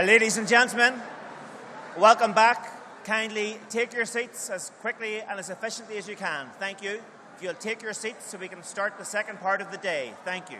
Ladies and gentlemen, welcome back. Kindly take your seats as quickly and as efficiently as you can. Thank you. If you'll take your seats so we can start the second part of the day. Thank you.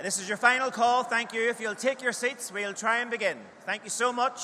This is your final call. Thank you. If you'll take your seats, we'll try and begin. Thank you so much.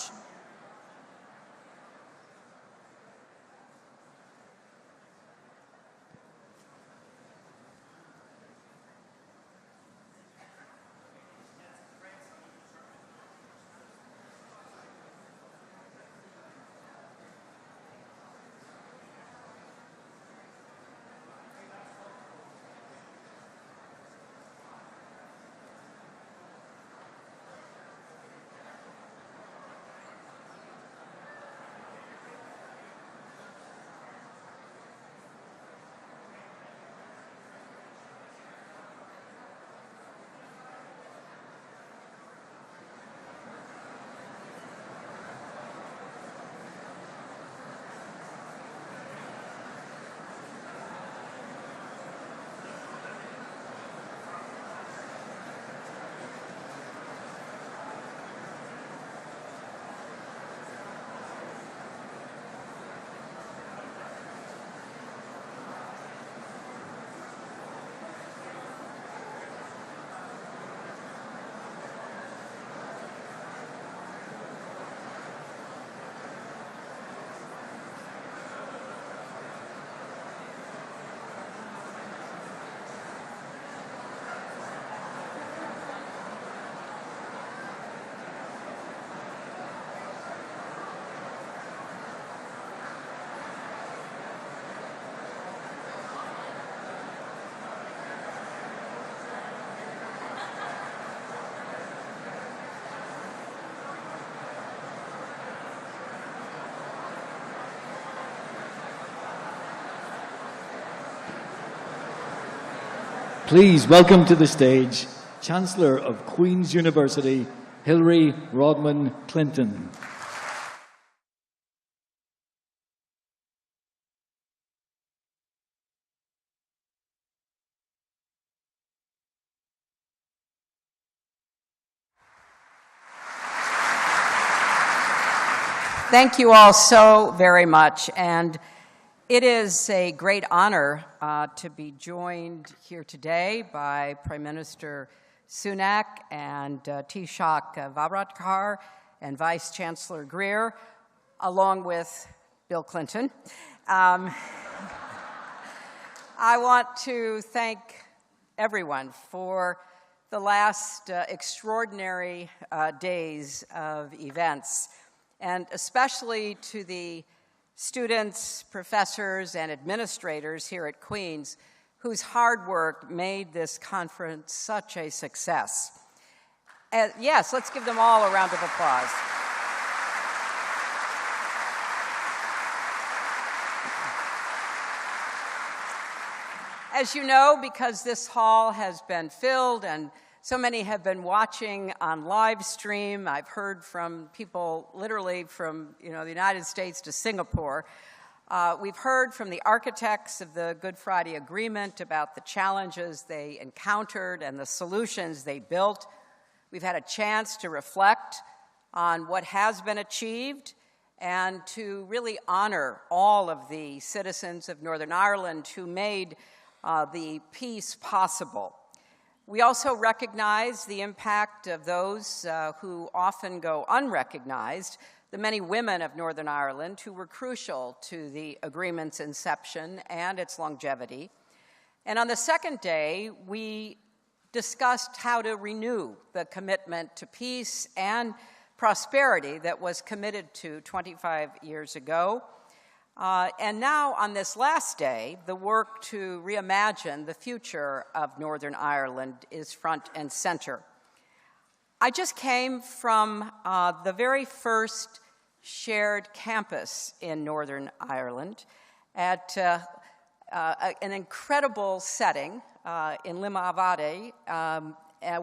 Please welcome to the stage Chancellor of Queen's University, Hilary Rodham Clinton. Thank you all so very much, and it is a great honor to be joined here today by Prime Minister Sunak and Taoiseach Varadkar and Vice-Chancellor Greer, along with Bill Clinton. I want to thank everyone for the last extraordinary days of events, and especially to the students, professors, and administrators here at Queen's whose hard work made this conference such a success. Yes, let's give them all a round of applause. As you know, because this hall has been filled and so many have been watching on live stream. I've heard from people literally from the United States to Singapore. We've heard from the architects of the Good Friday Agreement about the challenges they encountered and the solutions they built. We've had a chance to reflect on what has been achieved and to really honor all of the citizens of Northern Ireland who made the peace possible. We also recognize the impact of those who often go unrecognized, the many women of Northern Ireland who were crucial to the agreement's inception and its longevity. And on the second day, we discussed how to renew the commitment to peace and prosperity that was committed to 25 years ago. And now, on this last day, the work to reimagine the future of Northern Ireland is front and center. I just came from the very first shared campus in Northern Ireland at an incredible setting in Limavady,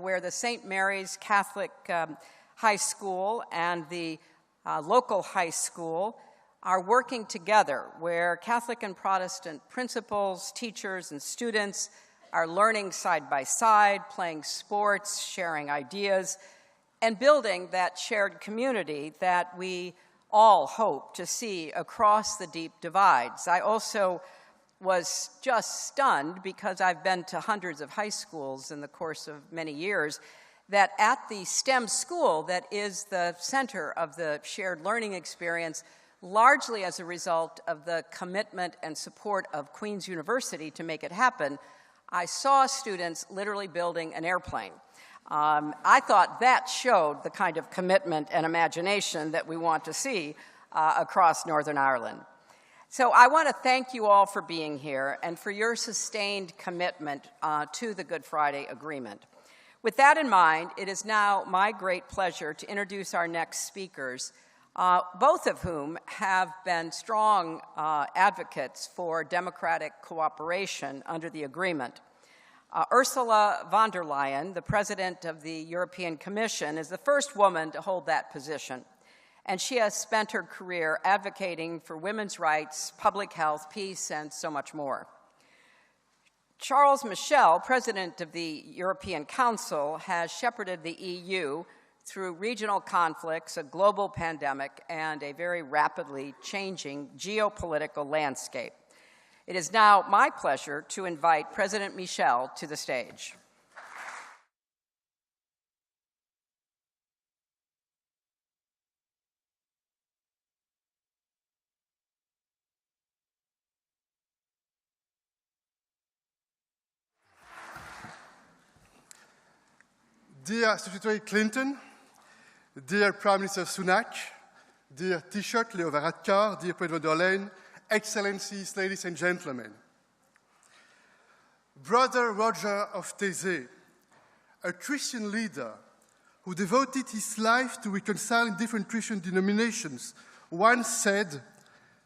where the St. Mary's Catholic High School and the local high school are working together, where Catholic and Protestant principals, teachers, and students are learning side by side, playing sports, sharing ideas, and building that shared community that we all hope to see across the deep divides. I also was just stunned, because I've been to hundreds of high schools in the course of many years, that at the STEM school that is the center of the shared learning experience, largely as a result of the commitment and support of Queen's University to make it happen, I saw students literally building an airplane. I thought that showed the kind of commitment and imagination that we want to see across Northern Ireland. So I want to thank you all for being here and for your sustained commitment to the Good Friday Agreement. With that in mind, it is now my great pleasure to introduce our next speakers, both of whom have been strong advocates for democratic cooperation under the agreement. Ursula von der Leyen, the President of the European Commission, is the first woman to hold that position, and she has spent her career advocating for women's rights, public health, peace, and so much more. Charles Michel, President of the European Council, has shepherded the EU through regional conflicts, a global pandemic, and a very rapidly changing geopolitical landscape. It is now my pleasure to invite President Michel to the stage. Dear Secretary Clinton, dear Prime Minister Sunak, dear Taoiseach Leo Varadkar, dear President von der Leyen, Excellencies, ladies and gentlemen. Brother Roger of Taizé, a Christian leader who devoted his life to reconciling different Christian denominations, once said,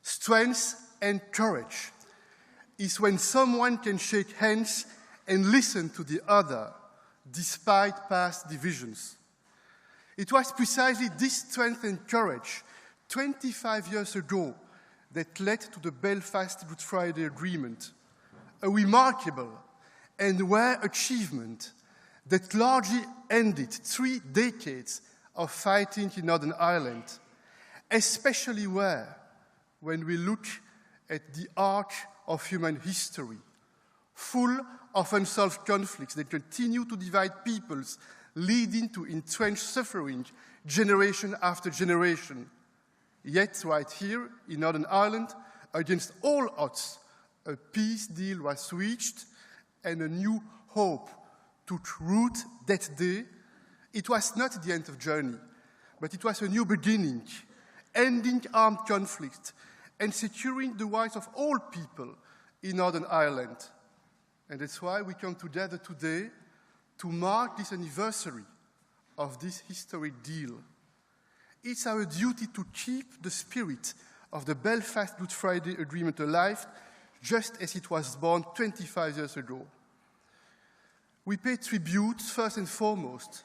"Strength and courage is when someone can shake hands and listen to the other, despite past divisions. It was precisely this strength and courage 25 years ago that led to the Belfast Good Friday Agreement, a remarkable and rare achievement that largely ended 3 decades of fighting in Northern Ireland, especially rare when we look at the arc of human history, full of unsolved conflicts that continue to divide peoples, leading to entrenched suffering generation after generation. Yet, right here in Northern Ireland, against all odds, a peace deal was reached and a new hope took root that day. It was not the end of the journey, but it was a new beginning, ending armed conflict and securing the rights of all people in Northern Ireland. And that's why we come together today to mark this anniversary of this historic deal. It's our duty to keep the spirit of the Belfast Good Friday Agreement alive, just as it was born 25 years ago. We pay tribute, first and foremost,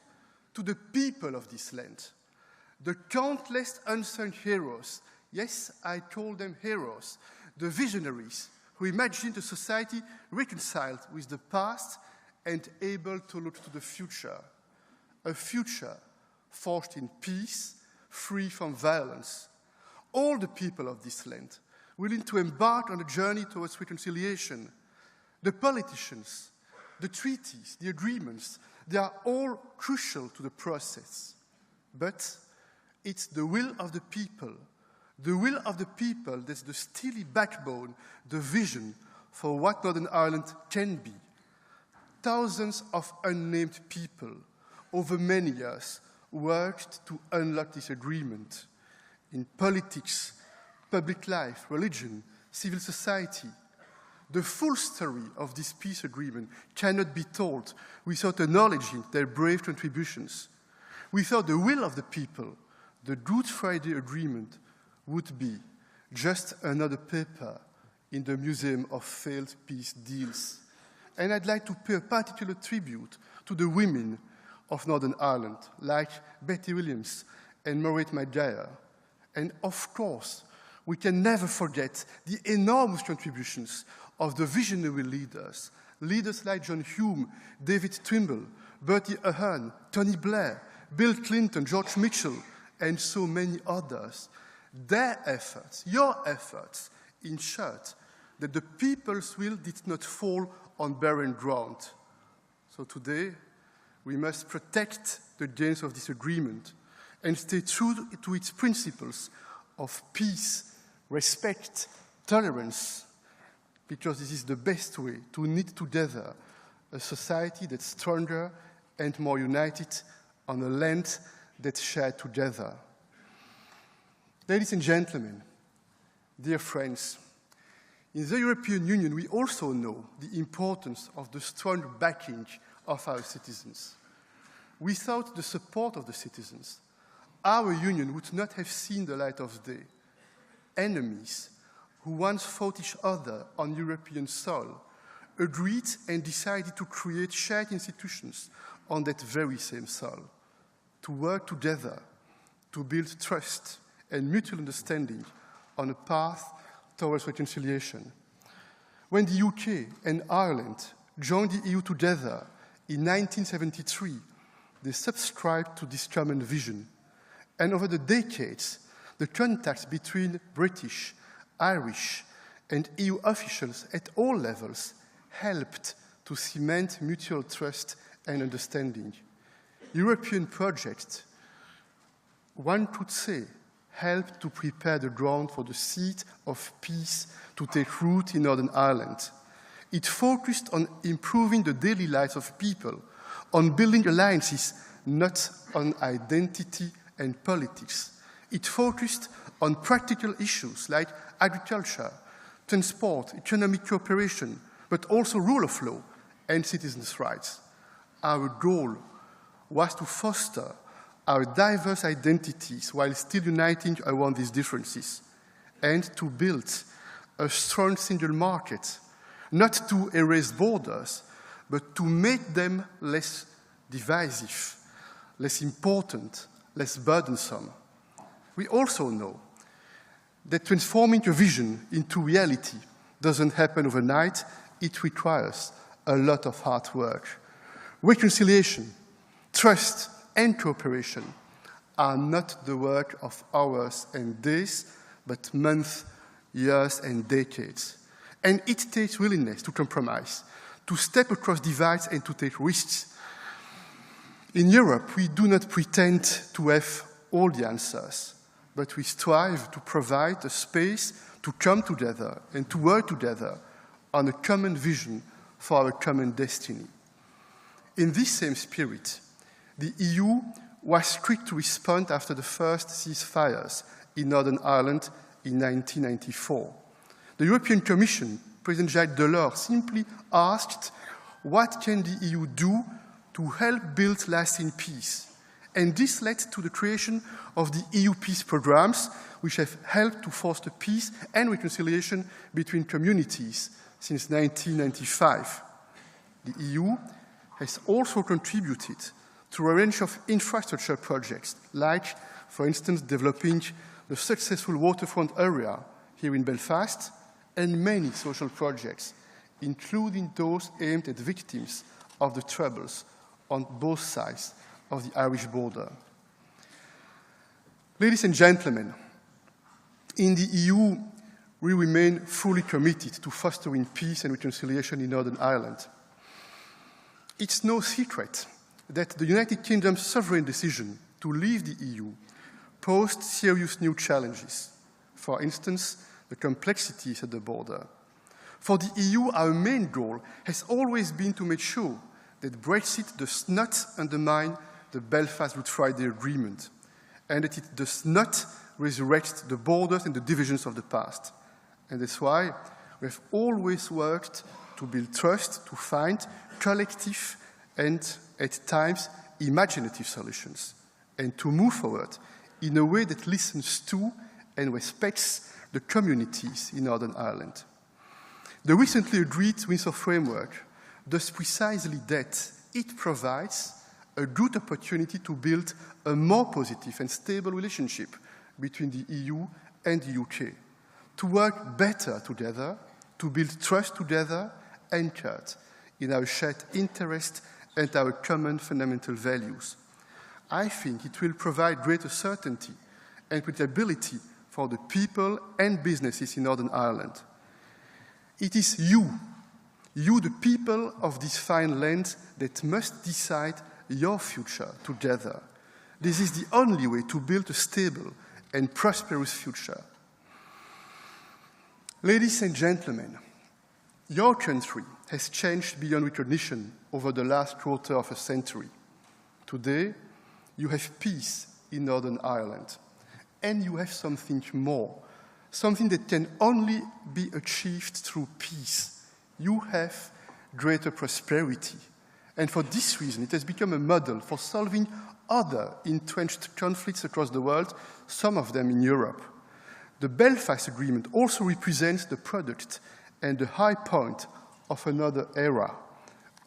to the people of this land, the countless unsung heroes. Yes, I call them heroes, the visionaries who imagined a society reconciled with the past and able to look to the future, a future forged in peace, free from violence. All the people of this land willing to embark on a journey towards reconciliation. The politicians, the treaties, the agreements, they are all crucial to the process. But it's the will of the people that's the steely backbone, the vision for what Northern Ireland can be. Thousands of unnamed people over many years worked to unlock this agreement in politics, public life, religion, civil society. The full story of this peace agreement cannot be told without acknowledging their brave contributions. Without the will of the people, the Good Friday Agreement would be just another paper in the Museum of Failed Peace Deals. And I'd like to pay a particular tribute to the women of Northern Ireland, like Betty Williams and Maureen Maguire. And of course, we can never forget the enormous contributions of the visionary leaders like John Hume, David Trimble, Bertie Ahern, Tony Blair, Bill Clinton, George Michel, and so many others. Their efforts, your efforts, ensured that the people's will did not fall on barren ground. So today, we must protect the gains of this agreement and stay true to its principles of peace, respect, tolerance, because this is the best way to knit together a society that's stronger and more united on a land that's shared together. Ladies and gentlemen, dear friends, in the European Union, we also know the importance of the strong backing of our citizens. Without the support of the citizens, our union would not have seen the light of day. Enemies who once fought each other on European soil agreed and decided to create shared institutions on that very same soil, to work together, to build trust and mutual understanding on a path towards reconciliation. When the UK and Ireland joined the EU together in 1973, they subscribed to this common vision. And over the decades, the contacts between British, Irish, and EU officials at all levels helped to cement mutual trust and understanding. European projects, one could say, helped to prepare the ground for the seed of peace to take root in Northern Ireland. It focused on improving the daily lives of people, on building alliances, not on identity and politics. It focused on practical issues like agriculture, transport, economic cooperation, but also rule of law and citizens' rights. Our goal was to foster our diverse identities while still uniting around these differences, and to build a strong single market, not to erase borders, but to make them less divisive, less important, less burdensome. We also know that transforming a vision into reality doesn't happen overnight. It requires a lot of hard work. Reconciliation, trust, and cooperation are not the work of hours and days, but months, years, and decades. And it takes willingness to compromise, to step across divides and to take risks. In Europe, we do not pretend to have all the answers, but we strive to provide a space to come together and to work together on a common vision for our common destiny. In this same spirit, the EU was quick to respond after the first ceasefires in Northern Ireland in 1994. The European Commission, President Jacques Delors, simply asked, what can the EU do to help build lasting peace? And this led to the creation of the EU peace programs, which have helped to foster peace and reconciliation between communities since 1995. The EU has also contributed to a range of infrastructure projects, like, for instance, developing the successful waterfront area here in Belfast, and many social projects, including those aimed at victims of the troubles on both sides of the Irish border. Ladies and gentlemen, in the EU, we remain fully committed to fostering peace and reconciliation in Northern Ireland. It's no secret that the United Kingdom's sovereign decision to leave the EU posed serious new challenges. For instance, the complexities at the border. For the EU, our main goal has always been to make sure that Brexit does not undermine the Belfast Good Friday Agreement, and that it does not resurrect the borders and the divisions of the past. And that's why we have always worked to build trust, to find collective and, at times, imaginative solutions, and to move forward in a way that listens to and respects the communities in Northern Ireland. The recently agreed Windsor Framework does precisely that. It provides a good opportunity to build a more positive and stable relationship between the EU and the UK, to work better together, to build trust together, anchored in our shared interest and our common fundamental values. I think it will provide greater certainty and predictability for the people and businesses in Northern Ireland. It is you, the people of this fine land, that must decide your future together. This is the only way to build a stable and prosperous future. Ladies and gentlemen, your country has changed beyond recognition over the last quarter of a century. Today, you have peace in Northern Ireland, and you have something more, something that can only be achieved through peace. You have greater prosperity. And for this reason, it has become a model for solving other entrenched conflicts across the world, some of them in Europe. The Belfast Agreement also represents the product and the high point of another era,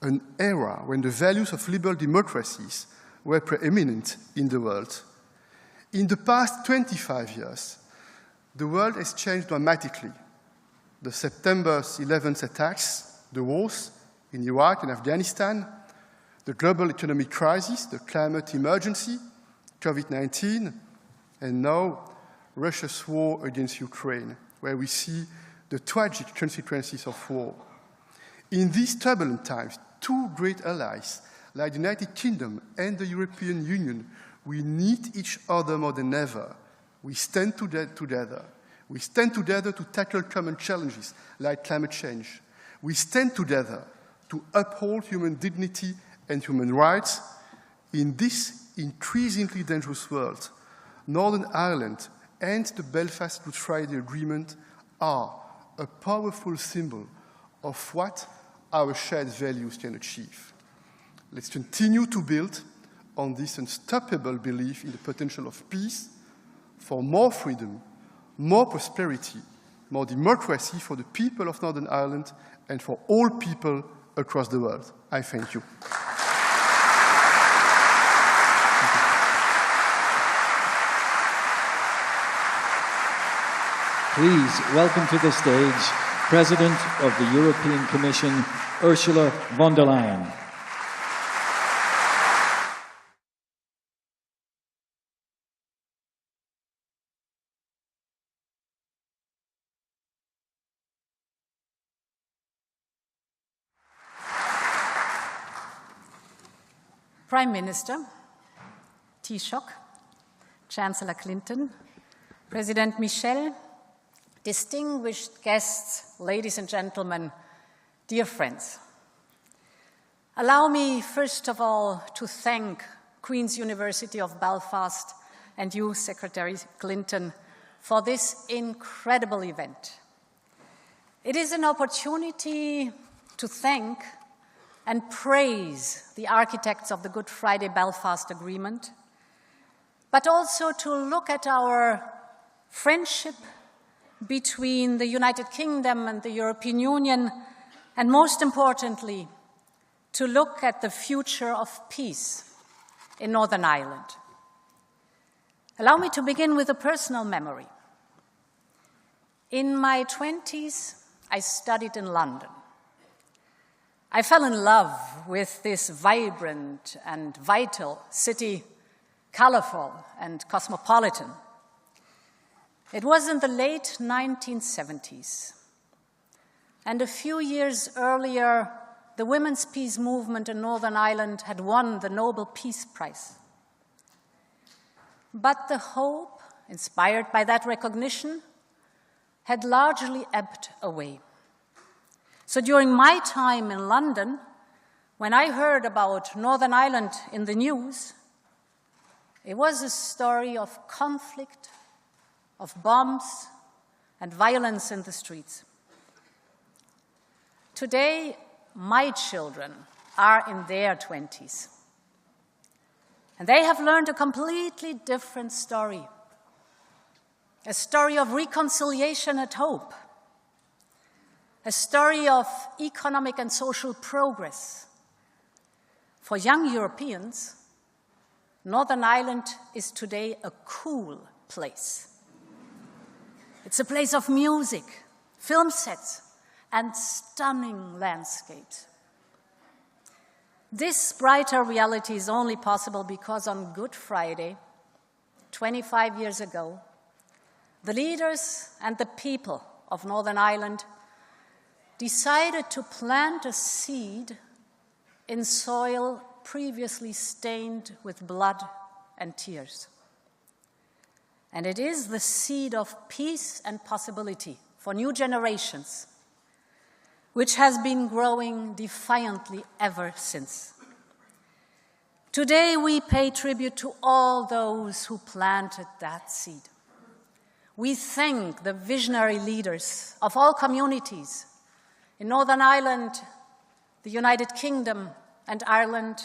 an era when the values of liberal democracies were preeminent in the world. In the past 25 years, the world has changed dramatically. The September 11th attacks, the wars in Iraq and Afghanistan, the global economic crisis, the climate emergency, COVID-19, and now Russia's war against Ukraine, where we see the tragic consequences of war. In these turbulent times, two great allies, like the United Kingdom and the European Union, we need each other more than ever. We stand together. We stand together to tackle common challenges like climate change. We stand together to uphold human dignity and human rights. In this increasingly dangerous world, Northern Ireland and the Belfast Good Friday Agreement are a powerful symbol of what our shared values can achieve. Let's continue to build on this unstoppable belief in the potential of peace, for more freedom, more prosperity, more democracy for the people of Northern Ireland and for all people across the world. I thank you. Please welcome to the stage President of the European Commission, Ursula von der Leyen. Prime Minister, Taoiseach, Chancellor Clinton, President Michel, distinguished guests, ladies and gentlemen, dear friends. Allow me, first of all, to thank Queen's University of Belfast and you, Secretary Clinton, for this incredible event. It is an opportunity to thank and praise the architects of the Good Friday Belfast Agreement, but also to look at our friendship between the United Kingdom and the European Union, and most importantly, to look at the future of peace in Northern Ireland. Allow me to begin with a personal memory. In my 20s, I studied in London. I fell in love with this vibrant and vital city, colorful and cosmopolitan. It was in the late 1970s, and a few years earlier, the women's peace movement in Northern Ireland had won the Nobel Peace Prize. But the hope, inspired by that recognition, had largely ebbed away. So during my time in London, when I heard about Northern Ireland in the news, it was a story of conflict, of bombs and violence in the streets. Today, my children are in their 20s, and they have learned a completely different story, a story of reconciliation and hope, a story of economic and social progress. For young Europeans, Northern Ireland is today a cool place. It's a place of music, film sets, and stunning landscapes. This brighter reality is only possible because on Good Friday, 25 years ago, the leaders and the people of Northern Ireland decided to plant a seed in soil previously stained with blood and tears. And it is the seed of peace and possibility for new generations, which has been growing defiantly ever since. Today, we pay tribute to all those who planted that seed. We thank the visionary leaders of all communities in Northern Ireland, the United Kingdom, and Ireland,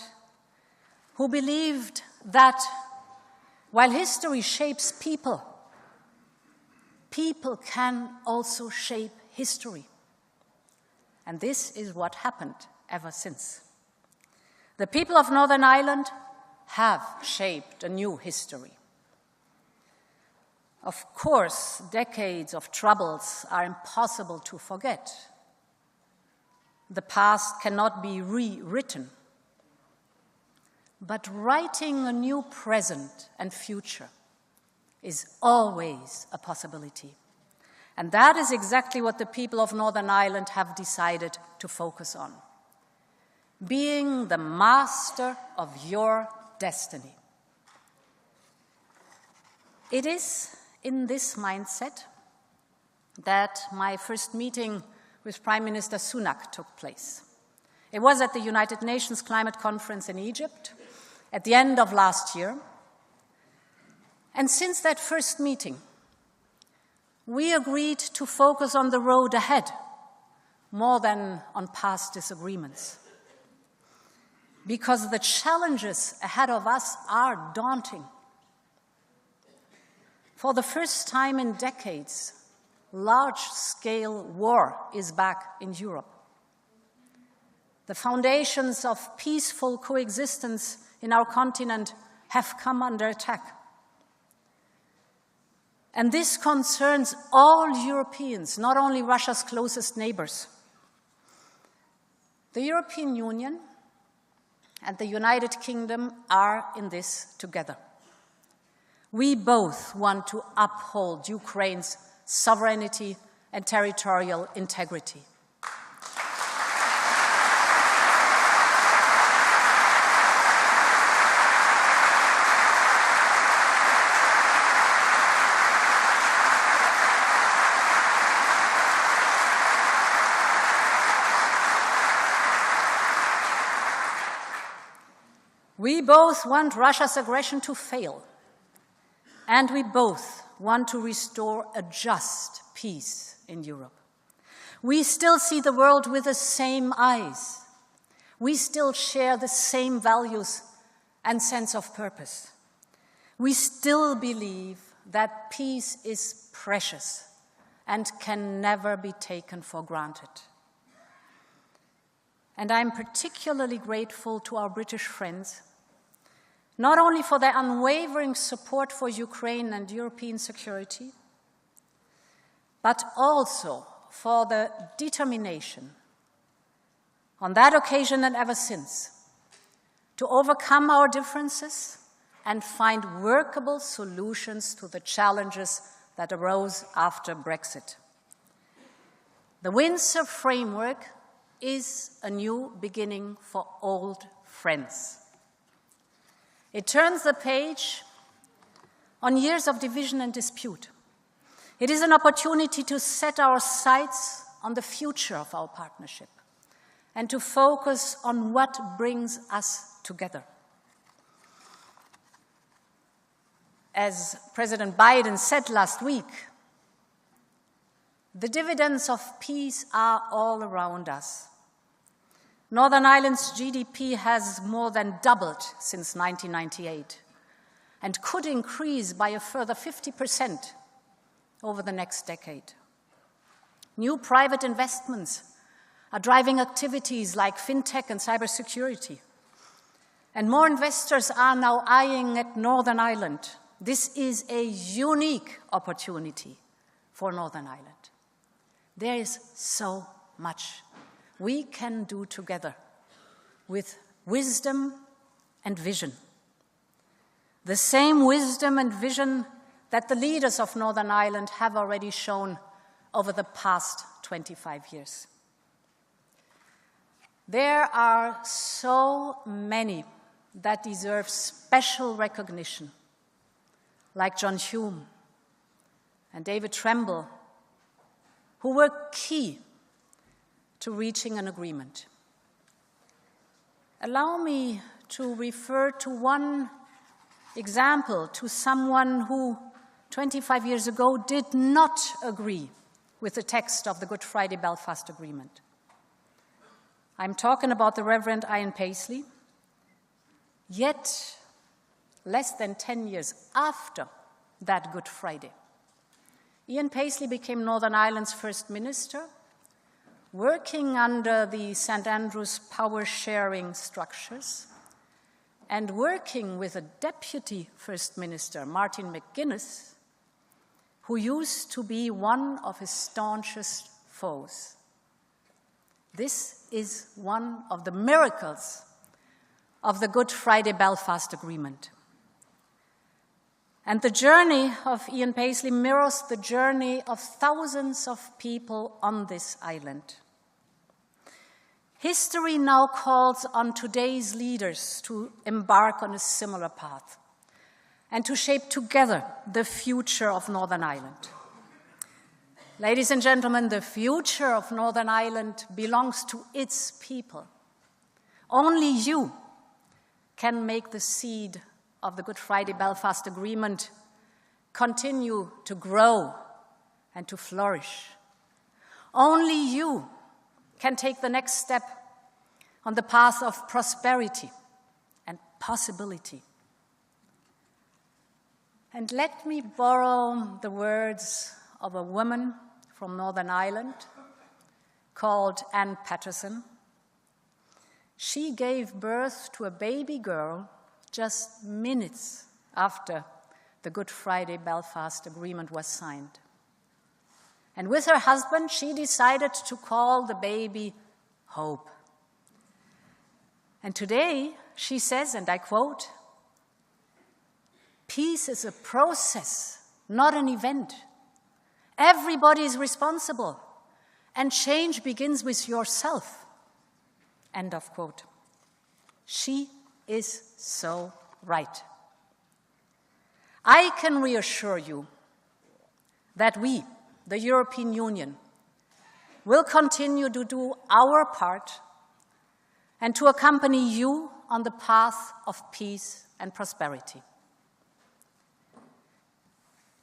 who believed that while history shapes people, people can also shape history. And this is what happened ever since. The people of Northern Ireland have shaped a new history. Of course, decades of troubles are impossible to forget. The past cannot be rewritten. But writing a new present and future is always a possibility. And that is exactly what the people of Northern Ireland have decided to focus on. Being the master of your destiny. It is in this mindset that my first meeting with Prime Minister Sunak took place. It was at the United Nations Climate Conference in Egypt at the end of last year. And since that first meeting, we agreed to focus on the road ahead more than on past disagreements. Because the challenges ahead of us are daunting. For the first time in decades, large-scale war is back in Europe. The foundations of peaceful coexistence in our continent have come under attack. And this concerns all Europeans, not only Russia's closest neighbors. The European Union and the United Kingdom are in this together. We both want to uphold Ukraine's sovereignty and territorial integrity. We both want Russia's aggression to fail, and we both want to restore a just peace in Europe. We still see the world with the same eyes. We still share the same values and sense of purpose. We still believe that peace is precious and can never be taken for granted. And I'm particularly grateful to our British friends, not only for their unwavering support for Ukraine and European security, but also for the determination, on that occasion and ever since, to overcome our differences and find workable solutions to the challenges that arose after Brexit. The Windsor Framework is a new beginning for old friends. It turns the page on years of division and dispute. It is an opportunity to set our sights on the future of our partnership and to focus on what brings us together. As President Biden said last week, the dividends of peace are all around us. Northern Ireland's GDP has more than doubled since 1998 and could increase by a further 50% over the next decade. New private investments are driving activities like fintech and cybersecurity. And more investors are now eyeing at Northern Ireland. This is a unique opportunity for Northern Ireland. There is so much we can do together with wisdom and vision. The same wisdom and vision that the leaders of Northern Ireland have already shown over the past 25 years. There are so many that deserve special recognition, like John Hume and David Tremble, who were key to reaching an agreement. Allow me to refer to one example, to someone who 25 years ago did not agree with the text of the Good Friday Belfast Agreement. I'm talking about the Reverend Ian Paisley. Yet, less than 10 years after that Good Friday, Ian Paisley became Northern Ireland's First Minister, working under the St. Andrews power-sharing structures and working with a Deputy First Minister, Martin McGuinness, who used to be one of his staunchest foes. This is one of the miracles of the Good Friday Belfast Agreement. And the journey of Ian Paisley mirrors the journey of thousands of people on this island. History now calls on today's leaders to embark on a similar path and to shape together the future of Northern Ireland. Ladies and gentlemen, the future of Northern Ireland belongs to its people. Only you can make the seed of the Good Friday Belfast Agreement continue to grow and to flourish. Only you can take the next step on the path of prosperity and possibility. And let me borrow the words of a woman from Northern Ireland called Anne Patterson. she gave birth to a baby girl just minutes after the Good Friday Belfast Agreement was signed. And with her husband, she decided to call the baby Hope. And today, she says, and I quote, "Peace is a process, not an event. Everybody is responsible, and change begins with yourself." End of quote. She is so right. I can reassure you that we, the European Union, will continue to do our part and to accompany you on the path of peace and prosperity.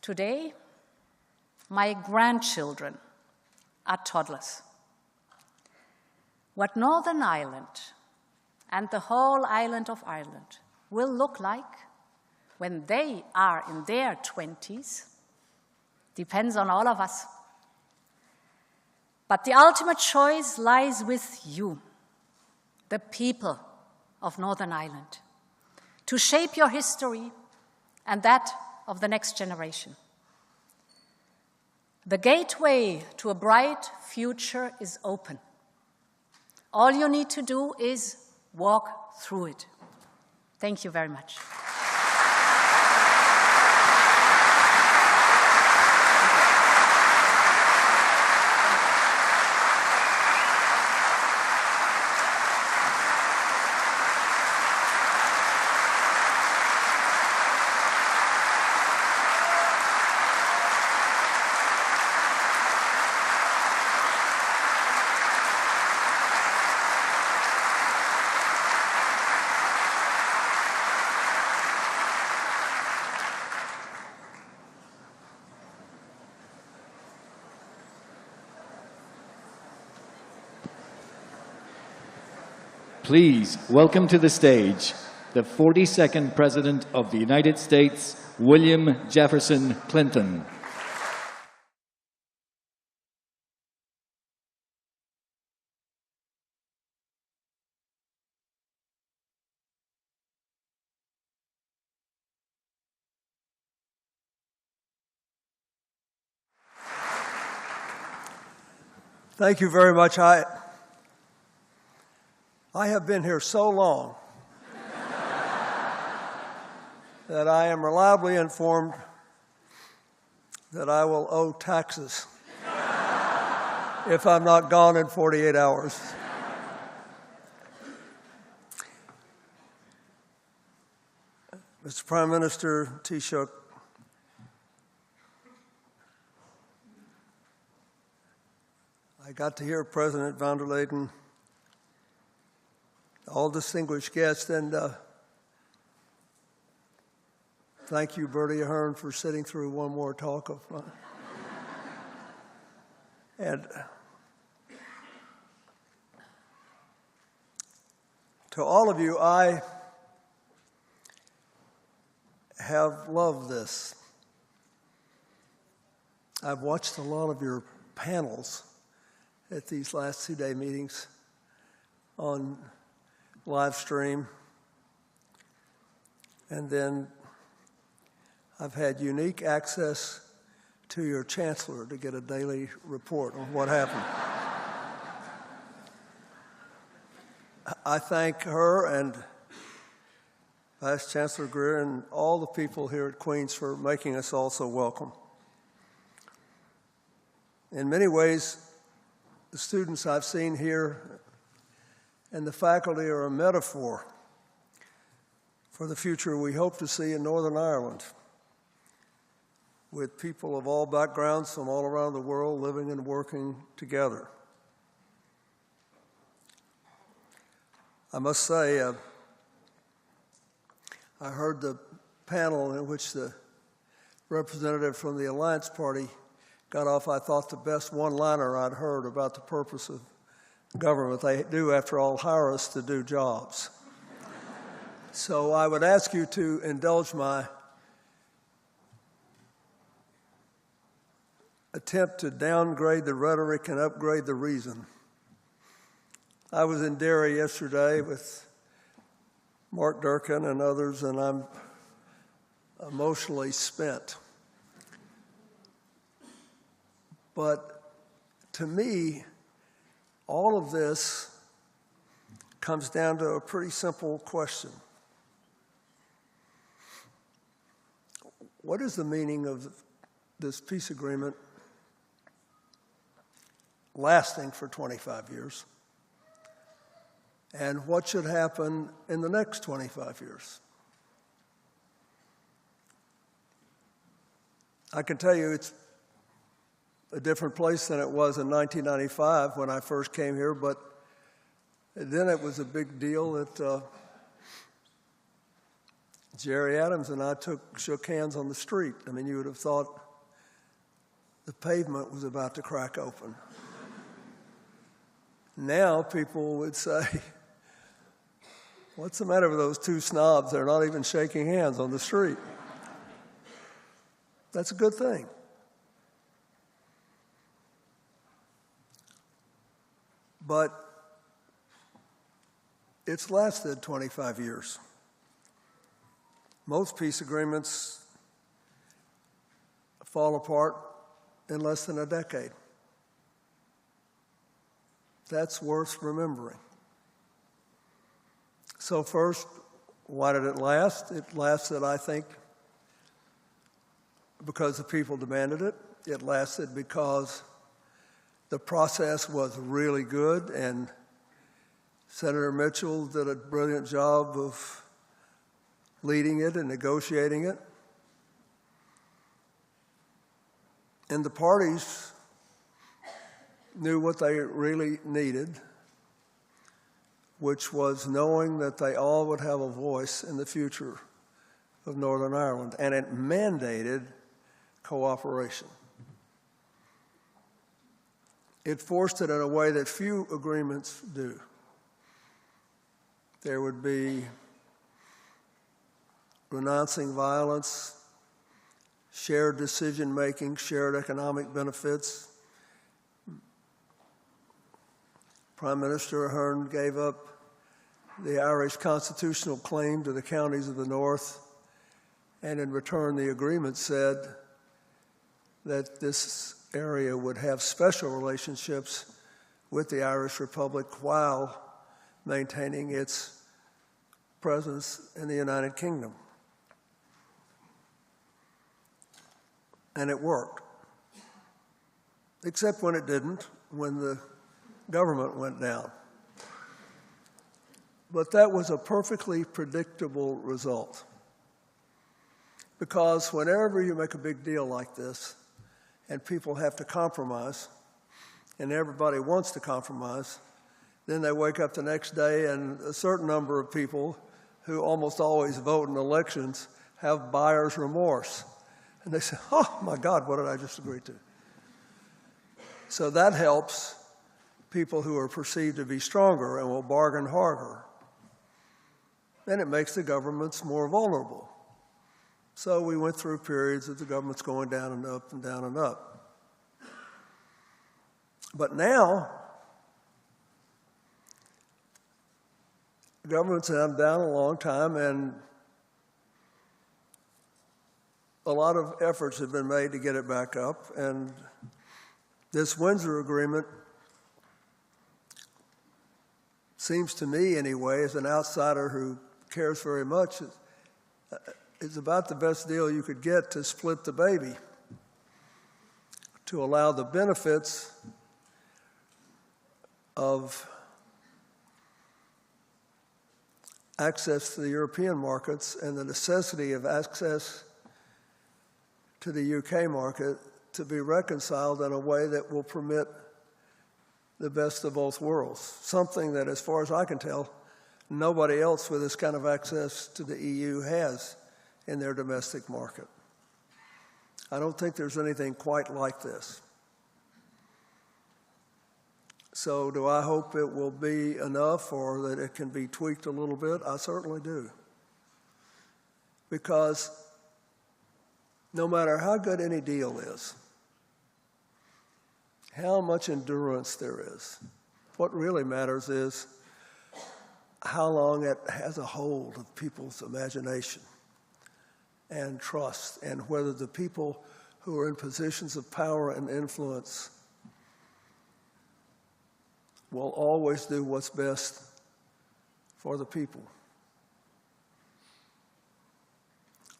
Today, my grandchildren are toddlers. What Northern Ireland and the whole island of Ireland will look like when they are in their 20s depends on all of us. But the ultimate choice lies with you, the people of Northern Ireland, to shape your history and that of the next generation. The gateway to a bright future is open. All you need to do is walk through it. Thank you very much. Please welcome to the stage the 42nd President of the United States, William Jefferson Clinton. Thank you very much. I have been here so long that I am reliably informed that I will owe taxes if I'm not gone in 48 hours. Mr. Prime Minister Taoiseach, I got to hear President von der Leyen, all distinguished guests, and thank you, Bertie Ahern, for sitting through one more talk of mine. And to all of you, I have loved this. I've watched a lot of your panels at these last two-day meetings on live stream. And then I've had unique access to your Chancellor to get a daily report on what happened. I thank her and Vice-Chancellor Greer and all the people here at Queen's for making us all so welcome. In many ways, the students I've seen here and the faculty are a metaphor for the future we hope to see in Northern Ireland, with people of all backgrounds from all around the world living and working together. I must say, I heard the panel in which the representative from the Alliance Party got off, I thought, the best one-liner I'd heard about the purpose of government. They do, after all, hire us to do jobs. So I would ask you to indulge my attempt to downgrade the rhetoric and upgrade the reason. I was in Derry yesterday with Mark Durkin and others, and I'm emotionally spent. But to me, all of this comes down to a pretty simple question. What is the meaning of this peace agreement lasting for 25 years? And what should happen in the next 25 years? I can tell you it's a different place than it was in 1995 when I first came here, but then it was a big deal that Jerry Adams and I shook hands on the street. I mean, you would have thought the pavement was about to crack open. Now people would say, what's the matter with those two snobs? They're not even shaking hands on the street. That's a good thing. But it's lasted 25 years. Most peace agreements fall apart in less than a decade. That's worth remembering. So first, why did it last? It lasted, I think, because the people demanded it. It lasted because the process was really good, and Senator Mitchell did a brilliant job of leading it and negotiating it. And the parties knew what they really needed, which was knowing that they all would have a voice in the future of Northern Ireland, and it mandated cooperation. It forced it in a way that few agreements do. There would be renouncing violence, shared decision-making, shared economic benefits. Prime Minister Ahern gave up the Irish constitutional claim to the counties of the north, and in return the agreement said that this area would have special relationships with the Irish Republic while maintaining its presence in the United Kingdom. And it worked, except when it didn't, when the government went down. But that was a perfectly predictable result, because whenever you make a big deal like this and people have to compromise, and everybody wants to compromise, then they wake up the next day and a certain number of people who almost always vote in elections have buyer's remorse. And they say, oh my God, what did I just agree to? So that helps people who are perceived to be stronger and will bargain harder. And it makes the governments more vulnerable. So we went through periods of the government's going down and up and down and up. But now, the government's been down a long time, and a lot of efforts have been made to get it back up. And this Windsor Agreement seems to me, anyway, as an outsider who cares very much, it's about the best deal you could get to split the baby, to allow the benefits of access to the European markets and the necessity of access to the UK market to be reconciled in a way that will permit the best of both worlds, something that, as far as I can tell, nobody else with this kind of access to the EU has in their domestic market. I don't think there's anything quite like this. So do I hope it will be enough or that it can be tweaked a little bit? I certainly do. Because no matter how good any deal is, how much endurance there is, What really matters is how long it has a hold of people's imagination and trust, and whether the people who are in positions of power and influence will always do what's best for the people.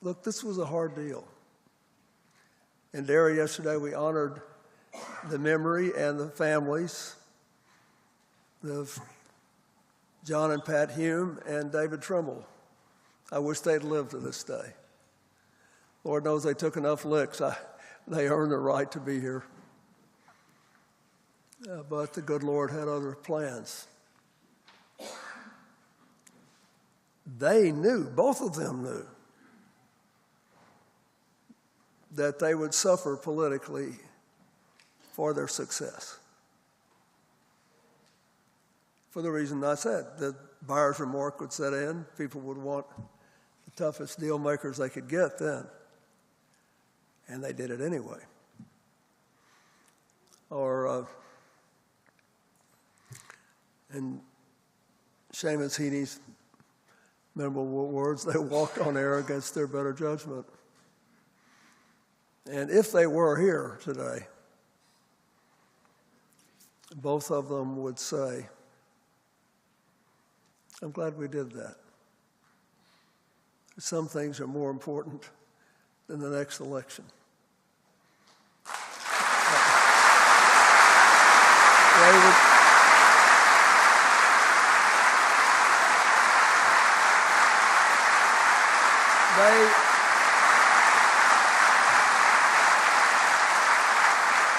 Look, this was a hard deal. In Derry yesterday, we honored the memory and the families of John and Pat Hume and David Trimble. I wish they'd lived to this day. Lord knows they took enough licks. They earned the right to be here. But the good Lord had other plans. They knew, both of them knew, that they would suffer politically for their success. For the reason I said, the buyer's remorse would set in. People would want the toughest deal makers they could get then. And they did it anyway. Or, in Seamus Heaney's memorable words, they walked on air against their better judgment. And if they were here today, both of them would say, I'm glad we did that. Some things are more important than the next election.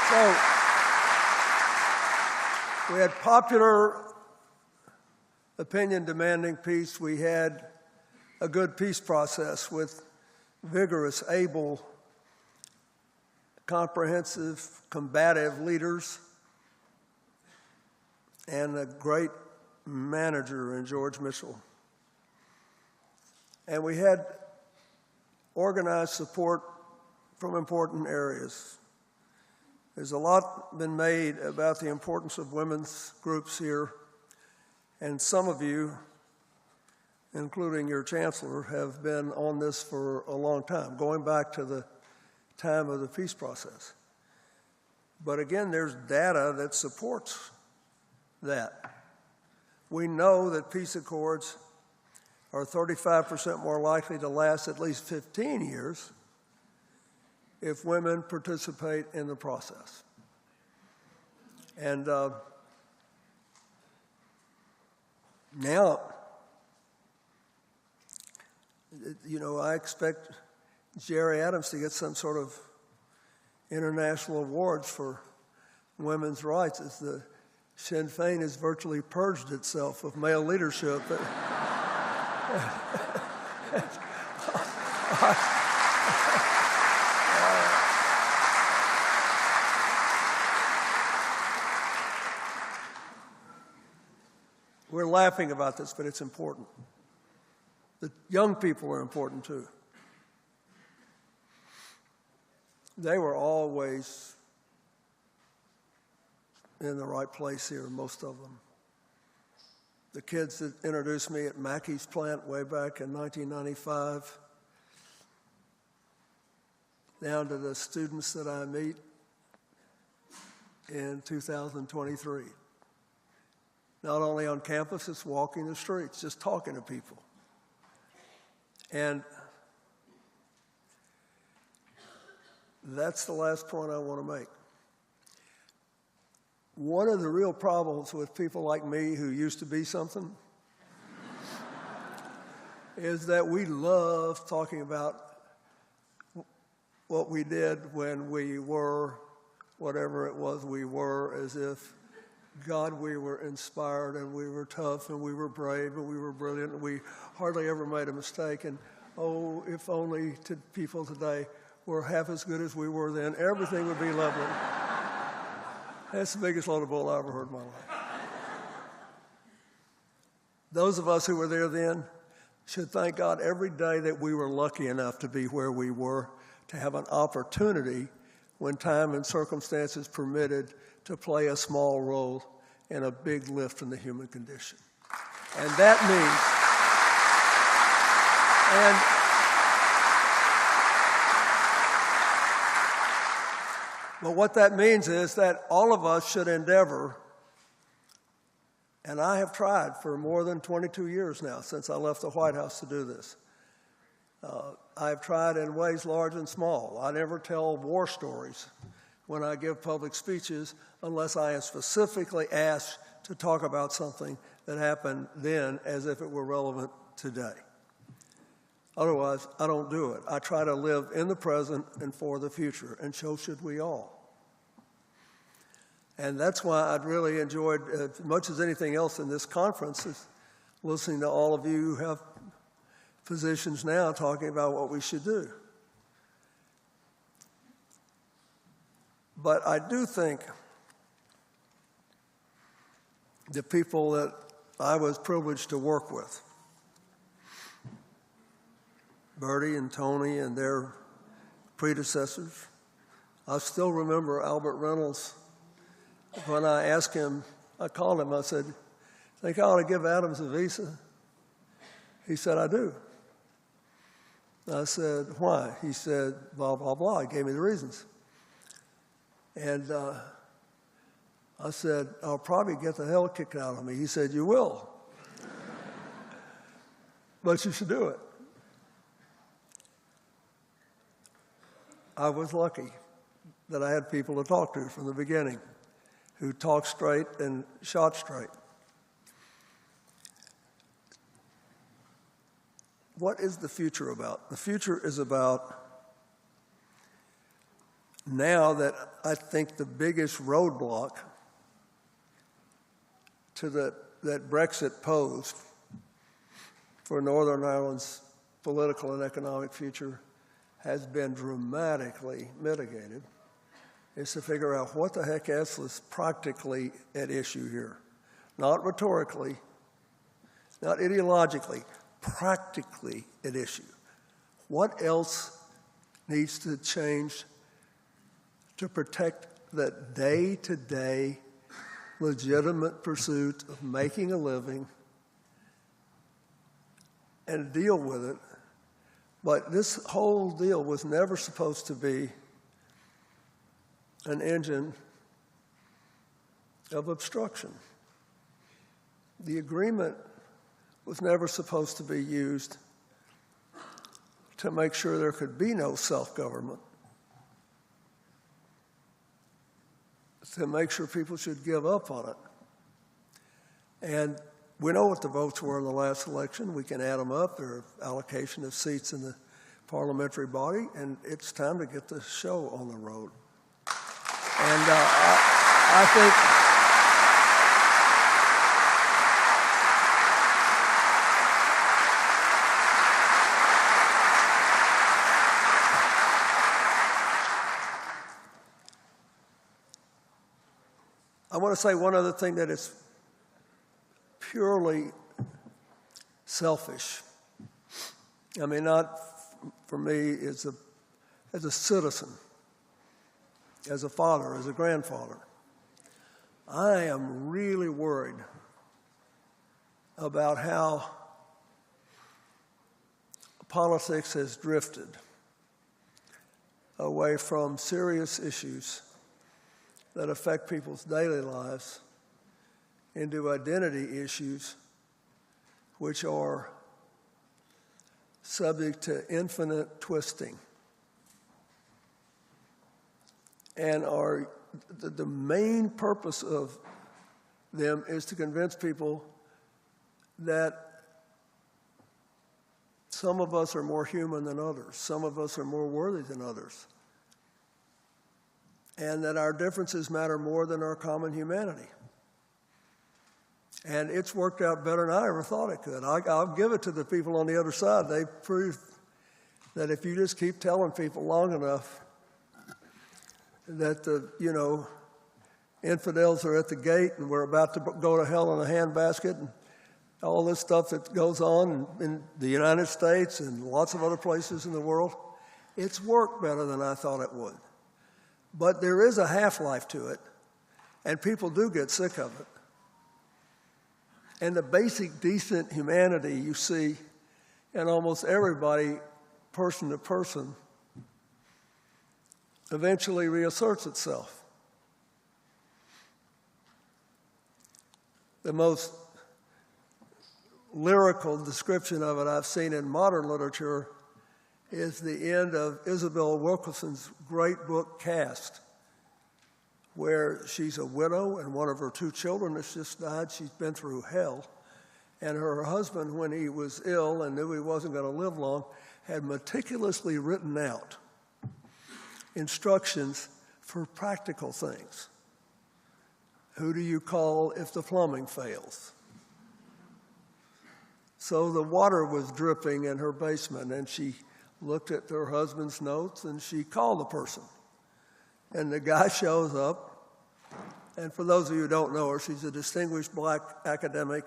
So we had popular opinion demanding peace. We had a good peace process with vigorous, able, comprehensive, combative leaders, and a great manager in George Michel. And we had organized support from important areas. There's a lot been made about the importance of women's groups here, and some of you, including your chancellor, have been on this for a long time, going back to the time of the peace process. But again, there's data that supports that. We know that peace accords are 35% more likely to last at least 15 years if women participate in the process. And now, you know, I expect Jerry Adams to get some sort of international awards for women's rights, as the Sinn Féin has virtually purged itself of male leadership. We're laughing about this, but it's important. The young people are important too. They were always in the right place here, most of them. The kids that introduced me at Mackey's plant way back in 1995, down to the students that I meet in 2023. Not only on campus, it's walking the streets, just talking to people. And that's the last point I want to make. One of the real problems with people like me who used to be something is that we love talking about what we did when we were whatever it was we were, as if, God, we were inspired and we were tough and we were brave and we were brilliant and we hardly ever made a mistake. And, oh, if only to people today were half as good as we were then, everything would be lovely. That's the biggest load of bull I ever heard in my life. Those of us who were there then should thank God every day that we were lucky enough to be where we were, to have an opportunity when time and circumstances permitted to play a small role in a big lift in the human condition. And that means, but what that means is that all of us should endeavor, and I have tried for more than 22 years now since I left the White House to do this. I've tried in ways large and small. I never tell war stories when I give public speeches unless I am specifically asked to talk about something that happened then as if it were relevant today. Otherwise, I don't do it. I try to live in the present and for the future, and so should we all. And that's why I'd really enjoyed, as much as anything else in this conference, is listening to all of you who have positions now talking about what we should do. But I do think the people that I was privileged to work with, Bertie and Tony and their predecessors, I still remember Albert Reynolds. When I asked him, I called him, I said, think I ought to give Adams a visa? He said, I do. I said, why? He said, blah, blah, blah. He gave me the reasons. And I said, I'll probably get the hell kicked out of me. He said, you will. But you should do it. I was lucky that I had people to talk to from the beginning who talked straight and shot straight. What is the future about? The future is about, now that I think the biggest roadblock to that Brexit posed for Northern Ireland's political and economic future has been dramatically mitigated, is to figure out what the heck else is practically at issue here. Not rhetorically, not ideologically, practically at issue. What else needs to change to protect the day-to-day legitimate pursuit of making a living and deal with it? But this whole deal was never supposed to be an engine of obstruction. The agreement was never supposed to be used to make sure there could be no self-government, to make sure people should give up on it. And we know what the votes were in the last election. We can add them up. There are allocation of seats in the parliamentary body, and it's time to get the show on the road. And I think I want to say one other thing that is purely selfish. I mean, not for me as a citizen, as a father, as a grandfather. I am really worried about how politics has drifted away from serious issues that affect people's daily lives into identity issues which are subject to infinite twisting and are the main purpose of them is to convince people that some of us are more human than others, some of us are more worthy than others, and that our differences matter more than our common humanity. And it's worked out better than I ever thought it could. I'll give it to the people on the other side. They've proved that if you just keep telling people long enough that the, infidels are at the gate and we're about to go to hell in a handbasket and all this stuff that goes on in the United States and lots of other places in the world, it's worked better than I thought it would. But there is a half-life to it, and people do get sick of it. And the basic decent humanity you see in almost everybody, person to person, eventually reasserts itself. The most lyrical description of it I've seen in modern literature is the end of Isabel Wilkerson's great book, Caste, where she's a widow and one of her 2 children has just died. She's been through hell. And her husband, when he was ill and knew he wasn't going to live long, had meticulously written out instructions for practical things. Who do you call if the plumbing fails? So the water was dripping in her basement, and she looked at her husband's notes, and she called the person. And the guy shows up, and for those of you who don't know her, she's a distinguished black academic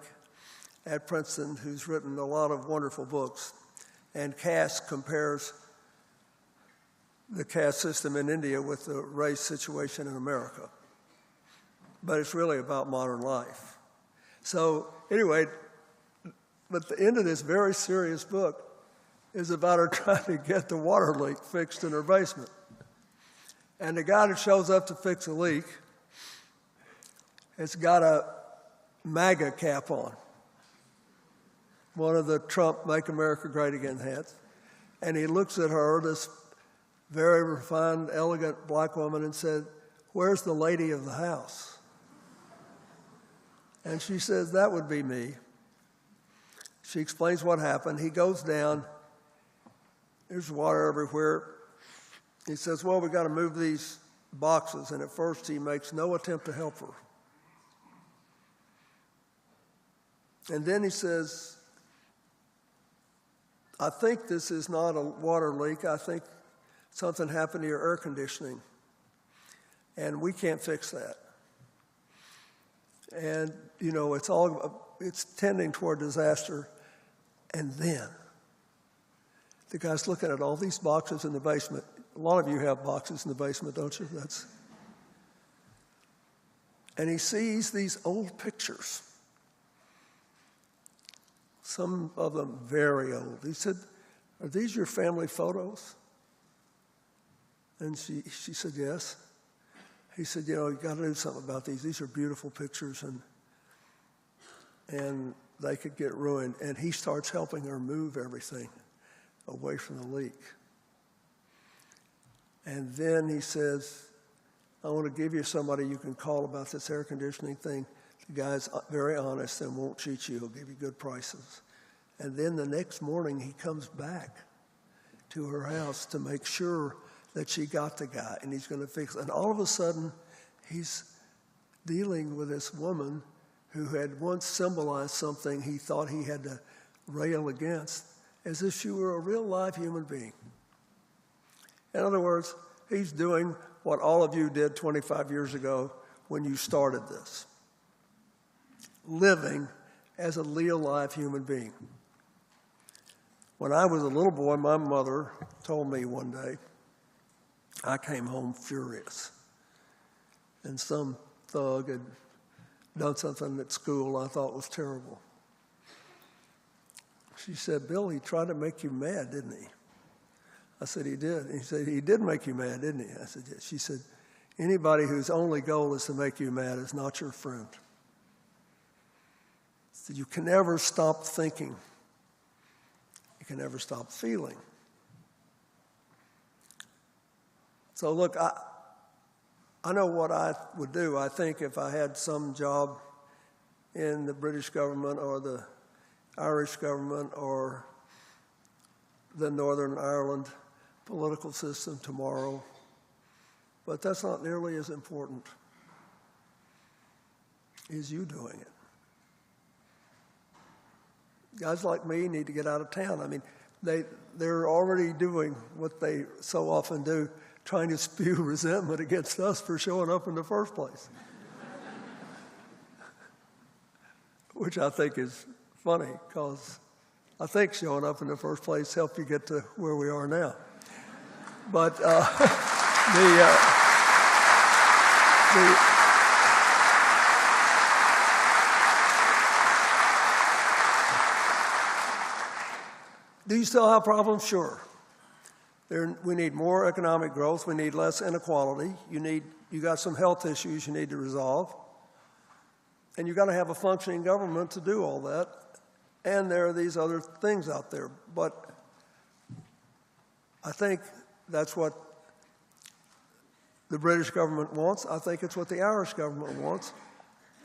at Princeton who's written a lot of wonderful books. And caste compares the caste system in India with the race situation in America. But it's really about modern life. So anyway, but the end of this very serious book is about her trying to get the water leak fixed in her basement. And the guy that shows up to fix a leak has got a MAGA cap on, one of the Trump Make America Great Again hats. And he looks at her, this very refined, elegant black woman, and said, "Where's the lady of the house?" And she says, "That would be me." She explains what happened. He goes down. There's water everywhere. He says, "Well, we got to move these boxes." And at first, he makes no attempt to help her. And then he says, "I think this is not a water leak. I think something happened to your air conditioning, and we can't fix that." And, you know, it's tending toward disaster. And then the guy's looking at all these boxes in the basement. A lot of you have boxes in the basement, don't you? And he sees these old pictures, some of them very old. He said, "Are these your family photos?" And she said, "Yes." He said, "You know, you got to do something about these. These are beautiful pictures, and they could get ruined." And he starts helping her move everything away from the leak. And then he says, "I want to give you somebody you can call about this air conditioning thing. The guy's very honest and won't cheat you. He'll give you good prices." And then the next morning, he comes back to her house to make sure that she got the guy, and he's going to fix it. And all of a sudden, he's dealing with this woman who had once symbolized something he thought he had to rail against, as if she were a real live human being. In other words, he's doing what all of you did 25 years ago when you started this, living as a real live human being. When I was a little boy, my mother told me one day, I came home furious, and some thug had done something at school I thought was terrible. She said, "Bill, he tried to make you mad, didn't he?" I said, "He did." And he said, "He did make you mad, didn't he?" I said, "Yes." She said, "Anybody whose only goal is to make you mad is not your friend." So you can never stop thinking. You can never stop feeling. So look, I know what I would do. I think if I had some job in the British government or the Irish government or the Northern Ireland political system tomorrow, but that's not nearly as important as you doing it. Guys like me need to get out of town. I mean, they're already doing what they so often do, trying to spew resentment against us for showing up in the first place. Which I think is funny, because I think showing up in the first place helped you get to where we are now. But Do you still have problems? Sure. We need more economic growth. We need less inequality. You got some health issues you need to resolve. And you've got to have a functioning government to do all that. And there are these other things out there. But I think that's what the British government wants. I think it's what the Irish government wants.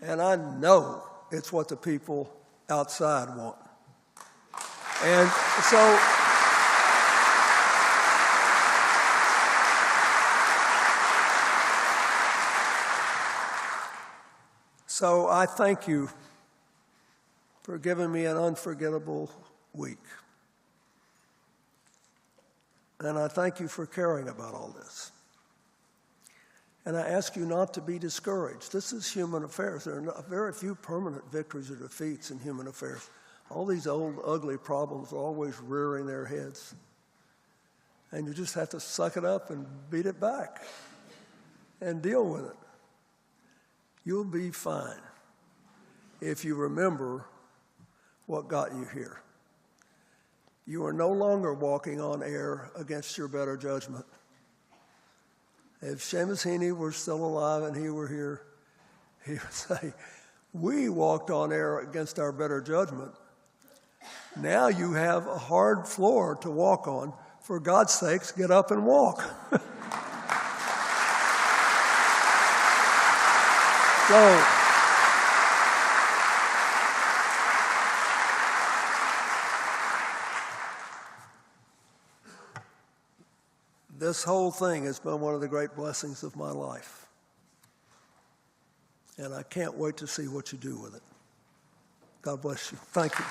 And I know it's what the people outside want. And so I thank you for giving me an unforgettable week. And I thank you for caring about all this. And I ask you not to be discouraged. This is human affairs. There are very few permanent victories or defeats in human affairs. All these old, ugly problems are always rearing their heads. And you just have to suck it up and beat it back and deal with it. You'll be fine if you remember what got you here. You are no longer walking on air against your better judgment. If Seamus Heaney were still alive and he were here, he would say, we walked on air against our better judgment. Now you have a hard floor to walk on. For God's sakes, get up and walk. So, this whole thing has been one of the great blessings of my life. And I can't wait to see what you do with it. God bless you. Thank you.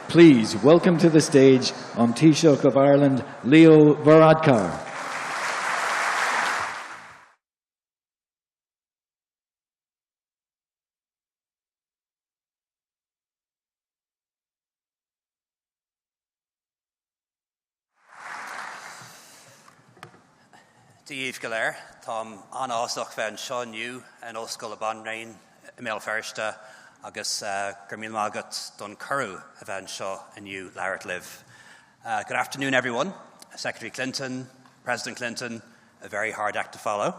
Please welcome to the stage on Taoiseach of Ireland, Leo Varadkar. Díomh go léir, tá an-áiseach bheith anseo nniu an Ollscoil Banrain I mé feirste agus gur míle mágat don curú a bheith anseo inniu leabhart libh. Good afternoon, everyone. Secretary Clinton, President Clinton, a very hard act to follow.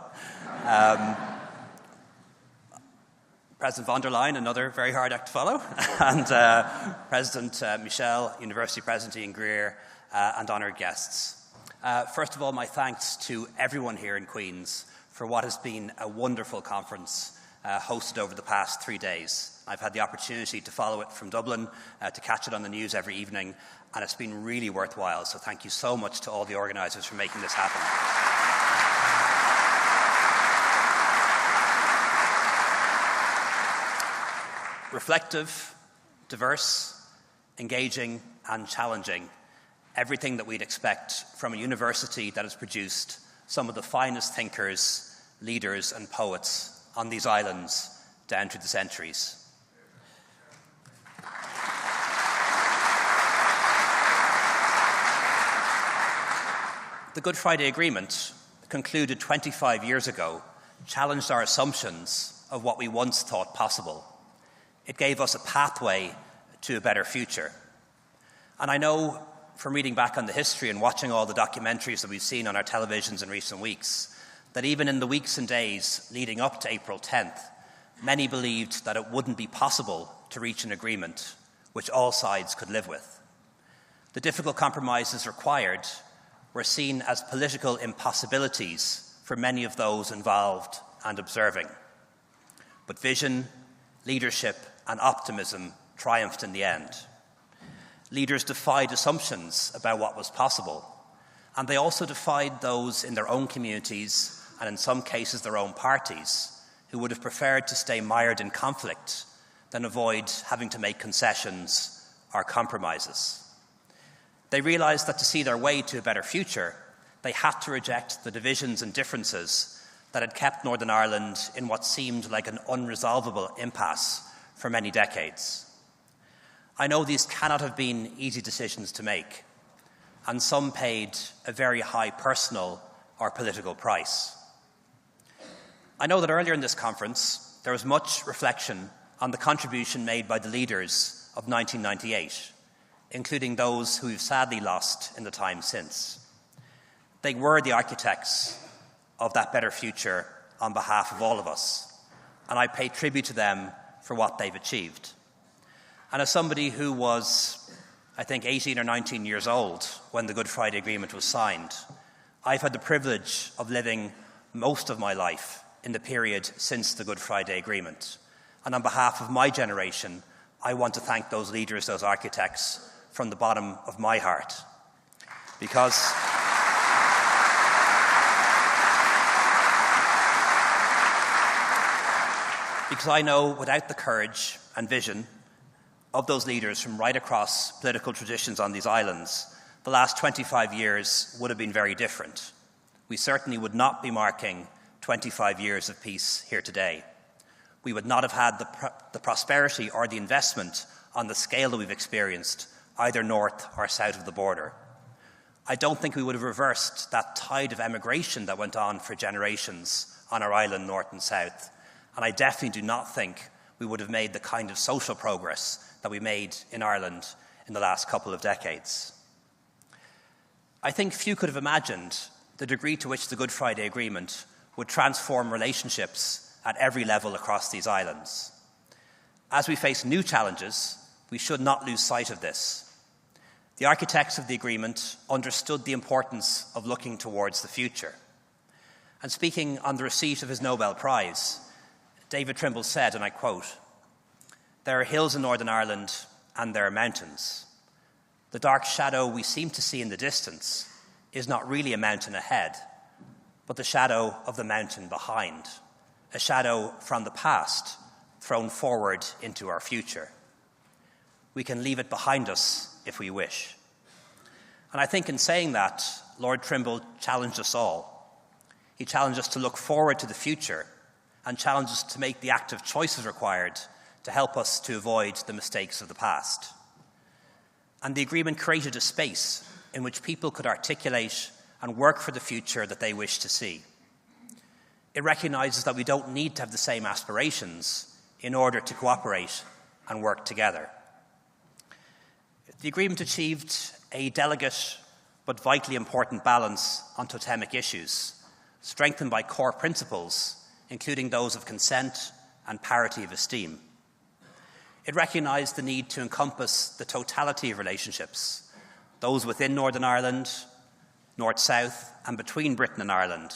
President von der Leyen, another very hard act to follow. And President Michel, University President in Greer, and honoured guests. First of all, my thanks to everyone here in Queen's for what has been a wonderful conference hosted over the past 3 days. I've had the opportunity to follow it from Dublin, to catch it on the news every evening, and it's been really worthwhile. So thank you so much to all the organisers for making this happen. Reflective, diverse, engaging, and challenging. Everything that we'd expect from a university that has produced some of the finest thinkers, leaders, and poets on these islands down through the centuries. The Good Friday Agreement, concluded 25 years ago, challenged our assumptions of what we once thought possible. It gave us a pathway to a better future. And I know from reading back on the history and watching all the documentaries that we've seen on our televisions in recent weeks, that even in the weeks and days leading up to April 10th, many believed that it wouldn't be possible to reach an agreement which all sides could live with. The difficult compromises required were seen as political impossibilities for many of those involved and observing. But vision, leadership, and optimism triumphed in the end. Leaders defied assumptions about what was possible, and they also defied those in their own communities and in some cases their own parties who would have preferred to stay mired in conflict than avoid having to make concessions or compromises. They realised that to see their way to a better future, they had to reject the divisions and differences that had kept Northern Ireland in what seemed like an unresolvable impasse for many decades. I know these cannot have been easy decisions to make, and some paid a very high personal or political price. I know that earlier in this conference, there was much reflection on the contribution made by the leaders of 1998, including those who we've sadly lost in the time since. They were the architects of that better future on behalf of all of us, and I pay tribute to them for what they've achieved. And as somebody who was, I think, 18 or 19 years old when the Good Friday Agreement was signed, I've had the privilege of living most of my life in the period since the Good Friday Agreement. And on behalf of my generation, I want to thank those leaders, those architects, from the bottom of my heart. Because I know without the courage and vision of those leaders from right across political traditions on these islands, the last 25 years would have been very different. We certainly would not be marking 25 years of peace here today. We would not have had the prosperity or the investment on the scale that we've experienced, either north or south of the border. I don't think we would have reversed that tide of emigration that went on for generations on our island, north and south. And I definitely do not think we would have made the kind of social progress that we made in Ireland in the last couple of decades. I think few could have imagined the degree to which the Good Friday Agreement would transform relationships at every level across these islands. As we face new challenges, we should not lose sight of this. The architects of the agreement understood the importance of looking towards the future. And speaking on the receipt of his Nobel Prize, David Trimble said, and I quote, "There are hills in Northern Ireland and there are mountains. The dark shadow we seem to see in the distance is not really a mountain ahead, but the shadow of the mountain behind, a shadow from the past thrown forward into our future. We can leave it behind us if we wish." And I think in saying that, Lord Trimble challenged us all. He challenged us to look forward to the future and challenged us to make the active choices required to help us to avoid the mistakes of the past. And the agreement created a space in which people could articulate and work for the future that they wish to see. It recognises that we don't need to have the same aspirations in order to cooperate and work together. The agreement achieved a delicate but vitally important balance on totemic issues, strengthened by core principles, including those of consent and parity of esteem. It recognised the need to encompass the totality of relationships, those within Northern Ireland, north-south, and between Britain and Ireland.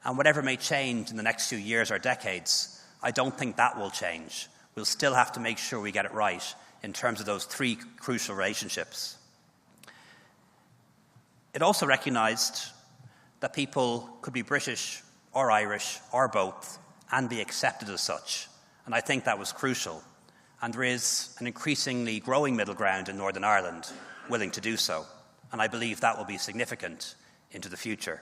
And whatever may change in the next few years or decades, I don't think that will change. We'll still have to make sure we get it right in terms of those three crucial relationships. It also recognised that people could be British or Irish or both and be accepted as such. And I think that was crucial. And there is an increasingly growing middle ground in Northern Ireland willing to do so. And I believe that will be significant into the future.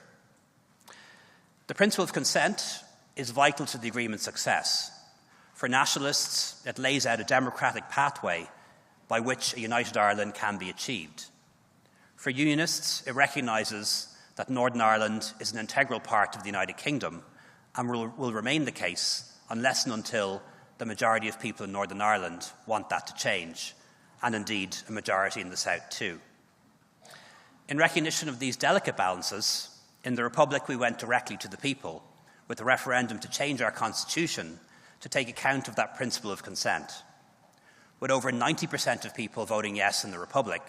The principle of consent is vital to the agreement's success. For nationalists, it lays out a democratic pathway by which a united Ireland can be achieved. For unionists, it recognises that Northern Ireland is an integral part of the United Kingdom and will remain the case unless and until the majority of people in Northern Ireland want that to change, and indeed a majority in the South too. In recognition of these delicate balances, in the Republic we went directly to the people with a referendum to change our constitution to take account of that principle of consent. With over 90% of people voting yes in the Republic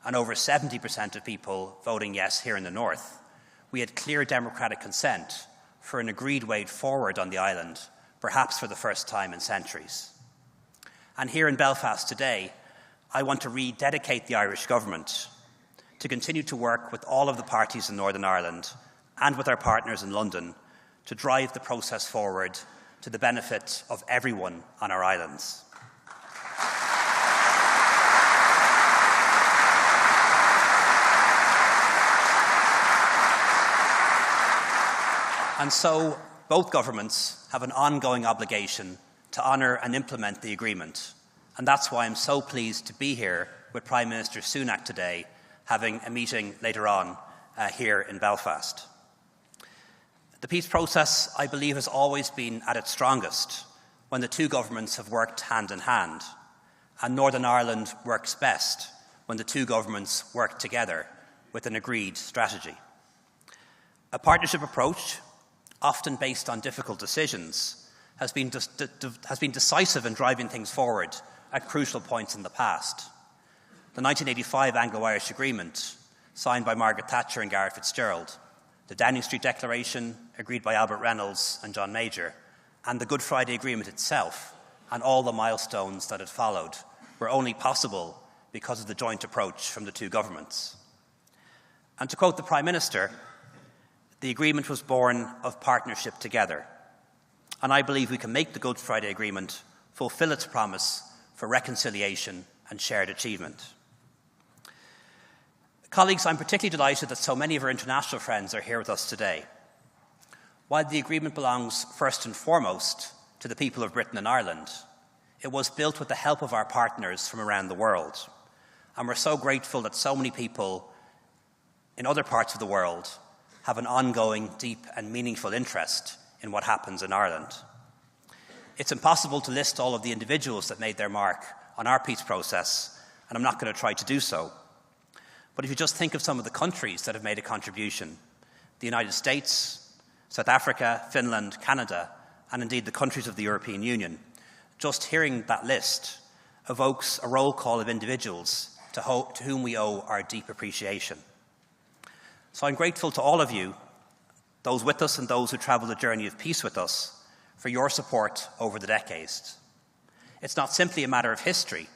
and over 70% of people voting yes here in the North, we had clear democratic consent for an agreed way forward on the island, perhaps for the first time in centuries. And here in Belfast today, I want to rededicate the Irish government to continue to work with all of the parties in Northern Ireland and with our partners in London to drive the process forward to the benefit of everyone on our islands. And so, both governments have an ongoing obligation to honour and implement the agreement. And that's why I'm so pleased to be here with Prime Minister Sunak today, having a meeting later on here in Belfast. The peace process, I believe, has always been at its strongest when the two governments have worked hand in hand. And Northern Ireland works best when the two governments work together with an agreed strategy. A partnership approach, often based on difficult decisions, has been decisive in driving things forward at crucial points in the past. The 1985 Anglo-Irish Agreement, signed by Margaret Thatcher and Garret FitzGerald, the Downing Street Declaration, agreed by Albert Reynolds and John Major, and the Good Friday Agreement itself, and all the milestones that it followed, were only possible because of the joint approach from the two governments. And to quote the Prime Minister, the agreement was born of partnership together. And I believe we can make the Good Friday Agreement fulfil its promise for reconciliation and shared achievement. Colleagues, I'm particularly delighted that so many of our international friends are here with us today. While the agreement belongs first and foremost to the people of Britain and Ireland, it was built with the help of our partners from around the world. And we're so grateful that so many people in other parts of the world have an ongoing, deep and meaningful interest in what happens in Ireland. It's impossible to list all of the individuals that made their mark on our peace process, and I'm not going to try to do so. But if you just think of some of the countries that have made a contribution, the United States, South Africa, Finland, Canada, and indeed the countries of the European Union, just hearing that list evokes a roll call of individuals to whom we owe our deep appreciation. So I'm grateful to all of you, those with us and those who travel the journey of peace with us, for your support over the decades. It's not simply a matter of history.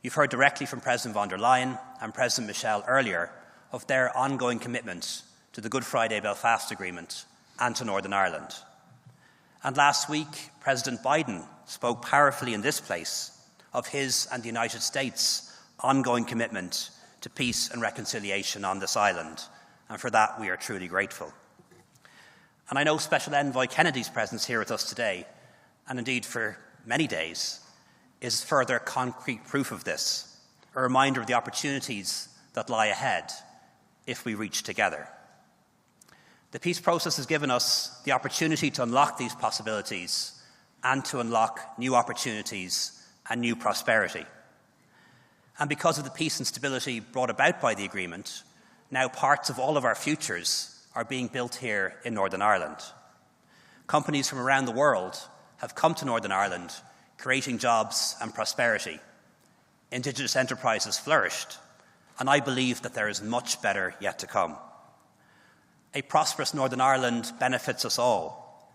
You've heard directly from President von der Leyen and President Michel earlier of their ongoing commitment to the Good Friday Belfast Agreement and to Northern Ireland. And last week, President Biden spoke powerfully in this place of his and the United States' ongoing commitment to peace and reconciliation on this island. And for that, we are truly grateful. And I know Special Envoy Kennedy's presence here with us today, and indeed for many days, is further concrete proof of this, a reminder of the opportunities that lie ahead if we reach together. The peace process has given us the opportunity to unlock these possibilities and to unlock new opportunities and new prosperity. And because of the peace and stability brought about by the agreement, now parts of all of our futures are being built here in Northern Ireland. Companies from around the world have come to Northern Ireland, creating jobs and prosperity. Indigenous enterprises flourished, and I believe that there is much better yet to come. A prosperous Northern Ireland benefits us all.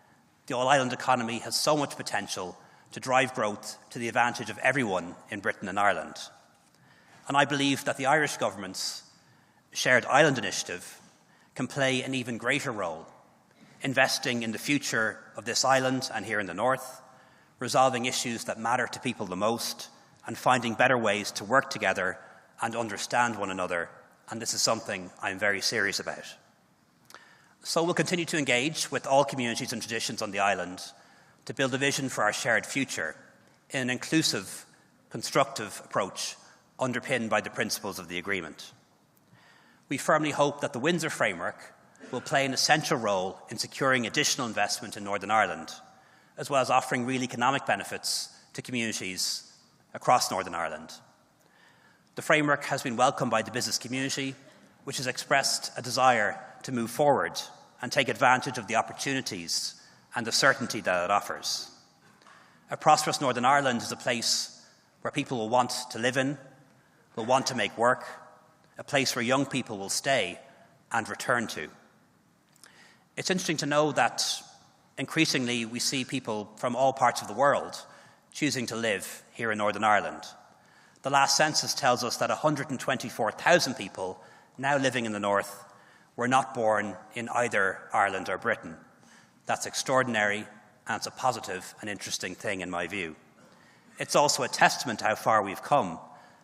The all-island economy has so much potential to drive growth to the advantage of everyone in Britain and Ireland. And I believe that the Irish government's Shared Island Initiative can play an even greater role, investing in the future of this island and here in the north, resolving issues that matter to people the most, and finding better ways to work together and understand one another. And this is something I'm very serious about. So we'll continue to engage with all communities and traditions on the island to build a vision for our shared future in an inclusive, constructive approach underpinned by the principles of the agreement. We firmly hope that the Windsor Framework will play an essential role in securing additional investment in Northern Ireland, as well as offering real economic benefits to communities across Northern Ireland. The framework has been welcomed by the business community, which has expressed a desire to move forward and take advantage of the opportunities and the certainty that it offers. A prosperous Northern Ireland is a place where people will want to live in, will want to make work, a place where young people will stay and return to. It's interesting to know that increasingly we see people from all parts of the world choosing to live here in Northern Ireland. The last census tells us that 124,000 people now living in the north were not born in either Ireland or Britain. That's extraordinary, and it's a positive and interesting thing in my view. It's also a testament to how far we've come,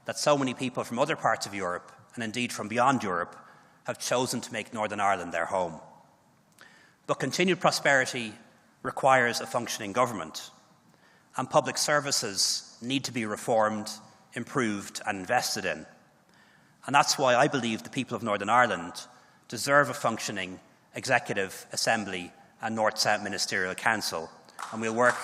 that so many people from other parts of Europe, and indeed from beyond Europe, have chosen to make Northern Ireland their home. But continued prosperity requires a functioning government, and public services need to be reformed, improved, and invested in. And that's why I believe the people of Northern Ireland deserve a functioning Executive, Assembly, and North-South Ministerial Council, and we'll work.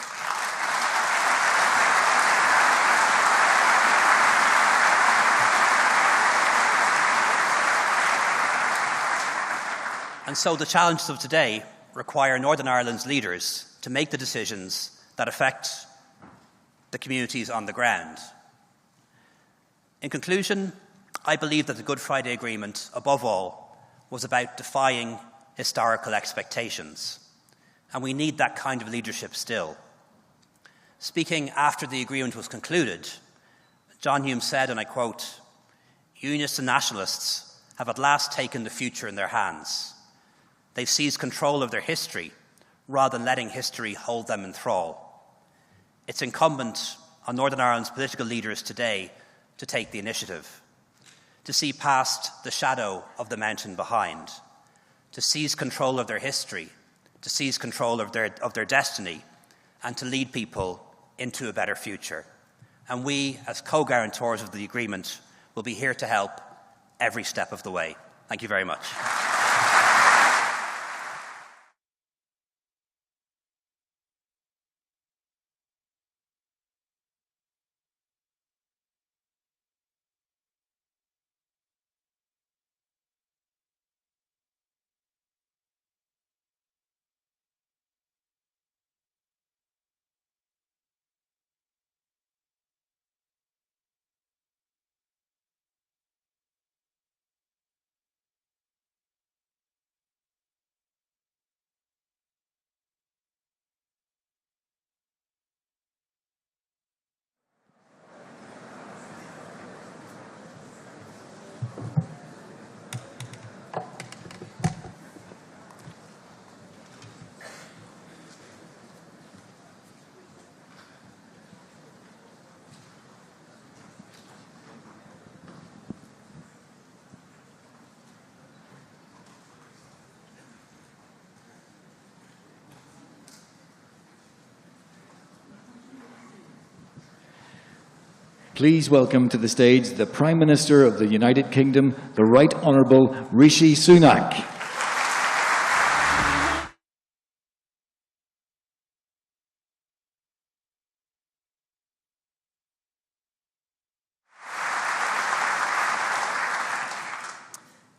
And so the challenges of today require Northern Ireland's leaders to make the decisions that affect the communities on the ground. In conclusion, I believe that the Good Friday Agreement, above all, was about defying historical expectations. And we need that kind of leadership still. Speaking after the agreement was concluded, John Hume said, and I quote, "Unionists and nationalists have at last taken the future in their hands. They've seized control of their history rather than letting history hold them in thrall. It's incumbent on Northern Ireland's political leaders today to take the initiative, to see past the shadow of the mountain behind, to seize control of their history, to seize control of their destiny, and to lead people into a better future. And we, as co-guarantors of the agreement, will be here to help every step of the way." Thank you very much. Please welcome to the stage the Prime Minister of the United Kingdom, the Right Honourable Rishi Sunak.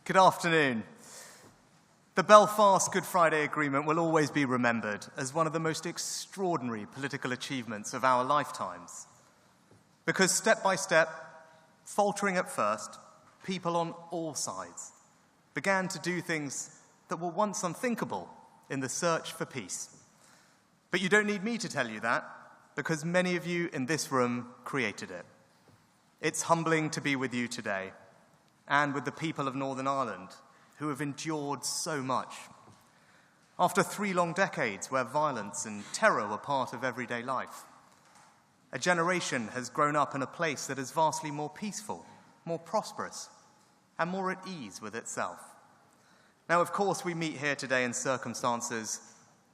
Good afternoon. The Belfast Good Friday Agreement will always be remembered as one of the most extraordinary political achievements of our lifetimes. Because step by step, faltering at first, people on all sides began to do things that were once unthinkable in the search for peace. But you don't need me to tell you that, because many of you in this room created it. It's humbling to be with you today, and with the people of Northern Ireland, who have endured so much. After 3 long decades where violence and terror were part of everyday life, a generation has grown up in a place that is vastly more peaceful, more prosperous, and more at ease with itself. Now, of course, we meet here today in circumstances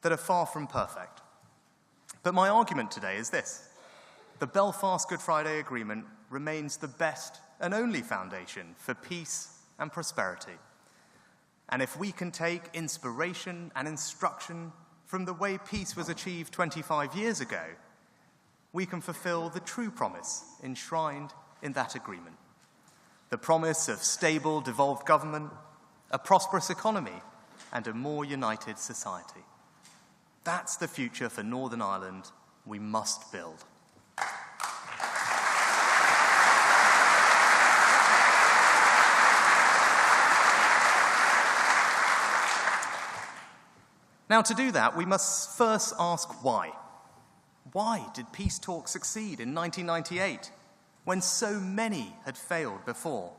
that are far from perfect. But my argument today is this: the Belfast Good Friday Agreement remains the best and only foundation for peace and prosperity. And if we can take inspiration and instruction from the way peace was achieved 25 years ago, we can fulfill the true promise enshrined in that agreement. The promise of stable, devolved government, a prosperous economy, and a more united society. That's the future for Northern Ireland we must build. Now, to do that, we must first ask why. Why did peace talks succeed in 1998 when so many had failed before?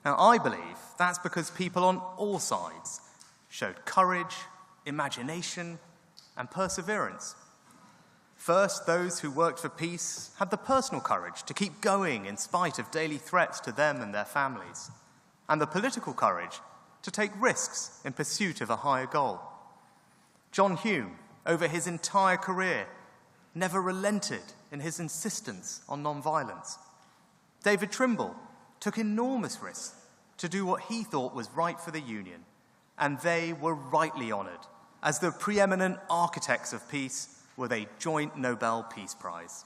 Now, I believe that's because people on all sides showed courage, imagination, and perseverance. First, those who worked for peace had the personal courage to keep going in spite of daily threats to them and their families, and the political courage to take risks in pursuit of a higher goal. John Hume, over his entire career, never relented in his insistence on non-violence. David Trimble took enormous risks to do what he thought was right for the Union, and they were rightly honoured as the preeminent architects of peace with a joint Nobel Peace Prize.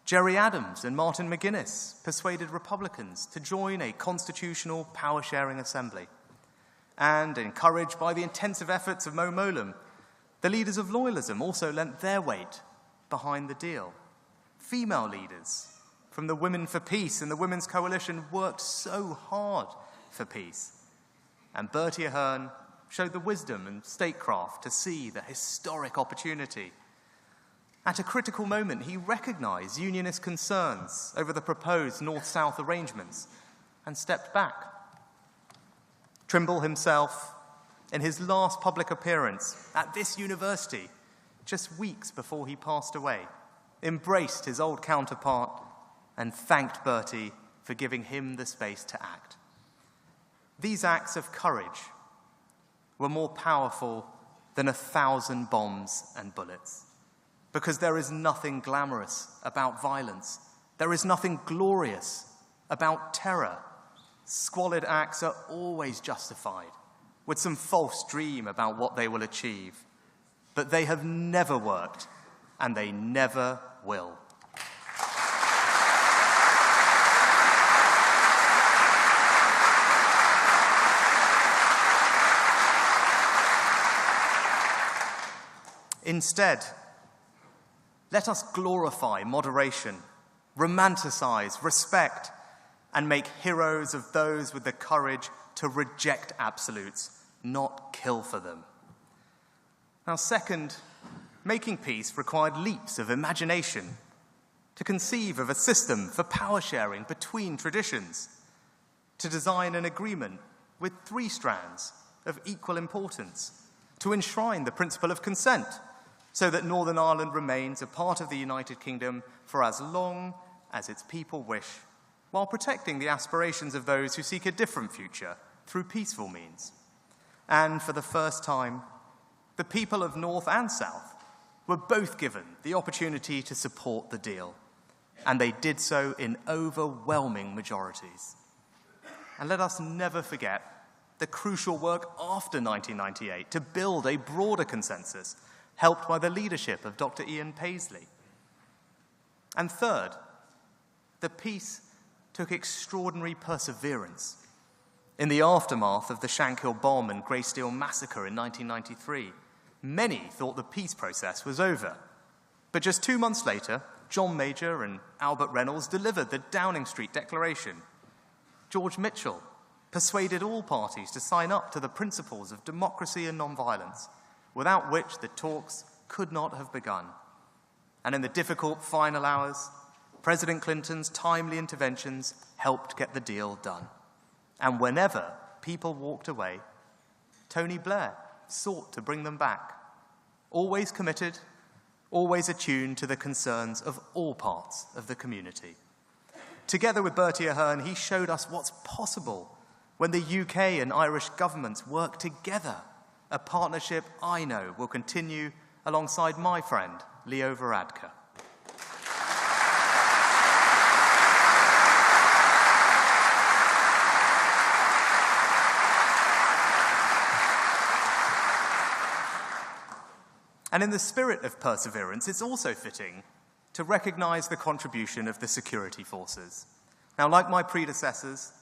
Gerry Adams and Martin McGuinness persuaded Republicans to join a constitutional power-sharing assembly. And, encouraged by the intensive efforts of Mo Mowlam, the leaders of loyalism also lent their weight behind the deal. Female leaders from the Women for Peace and the Women's Coalition worked so hard for peace. And Bertie Ahern showed the wisdom and statecraft to see the historic opportunity. At a critical moment, he recognised Unionist concerns over the proposed North-South arrangements and stepped back. Trimble himself, in his last public appearance at this university, just weeks before he passed away, embraced his old counterpart and thanked Bertie for giving him the space to act. These acts of courage were more powerful than 1,000 bombs and bullets, because there is nothing glamorous about violence. There is nothing glorious about terror. Squalid acts are always justified with some false dream about what they will achieve, but they have never worked, and they never will. Instead, let us glorify moderation, romanticize respect, and make heroes of those with the courage to reject absolutes, not kill for them. Now, second, making peace required leaps of imagination to conceive of a system for power sharing between traditions, to design an agreement with 3 strands of equal importance, to enshrine the principle of consent, so that Northern Ireland remains a part of the United Kingdom for as long as its people wish, while protecting the aspirations of those who seek a different future through peaceful means. And for the first time, the people of North and South were both given the opportunity to support the deal, and they did so in overwhelming majorities. And let us never forget the crucial work after 1998 to build a broader consensus, helped by the leadership of Dr. Ian Paisley. And third, the peace took extraordinary perseverance. In the aftermath of the Shankill bomb and Greysteel massacre in 1993, many thought the peace process was over. But just 2 months later, John Major and Albert Reynolds delivered the Downing Street Declaration. George Mitchell persuaded all parties to sign up to the principles of democracy and non-violence, without which the talks could not have begun. And in the difficult final hours, President Clinton's timely interventions helped get the deal done. And whenever people walked away, Tony Blair sought to bring them back, always committed, always attuned to the concerns of all parts of the community. Together with Bertie Ahern, he showed us what's possible when the UK and Irish governments work together, a partnership I know will continue alongside my friend, Leo Varadkar. And in the spirit of perseverance, it's also fitting to recognise the contribution of the security forces. Now, like my predecessors,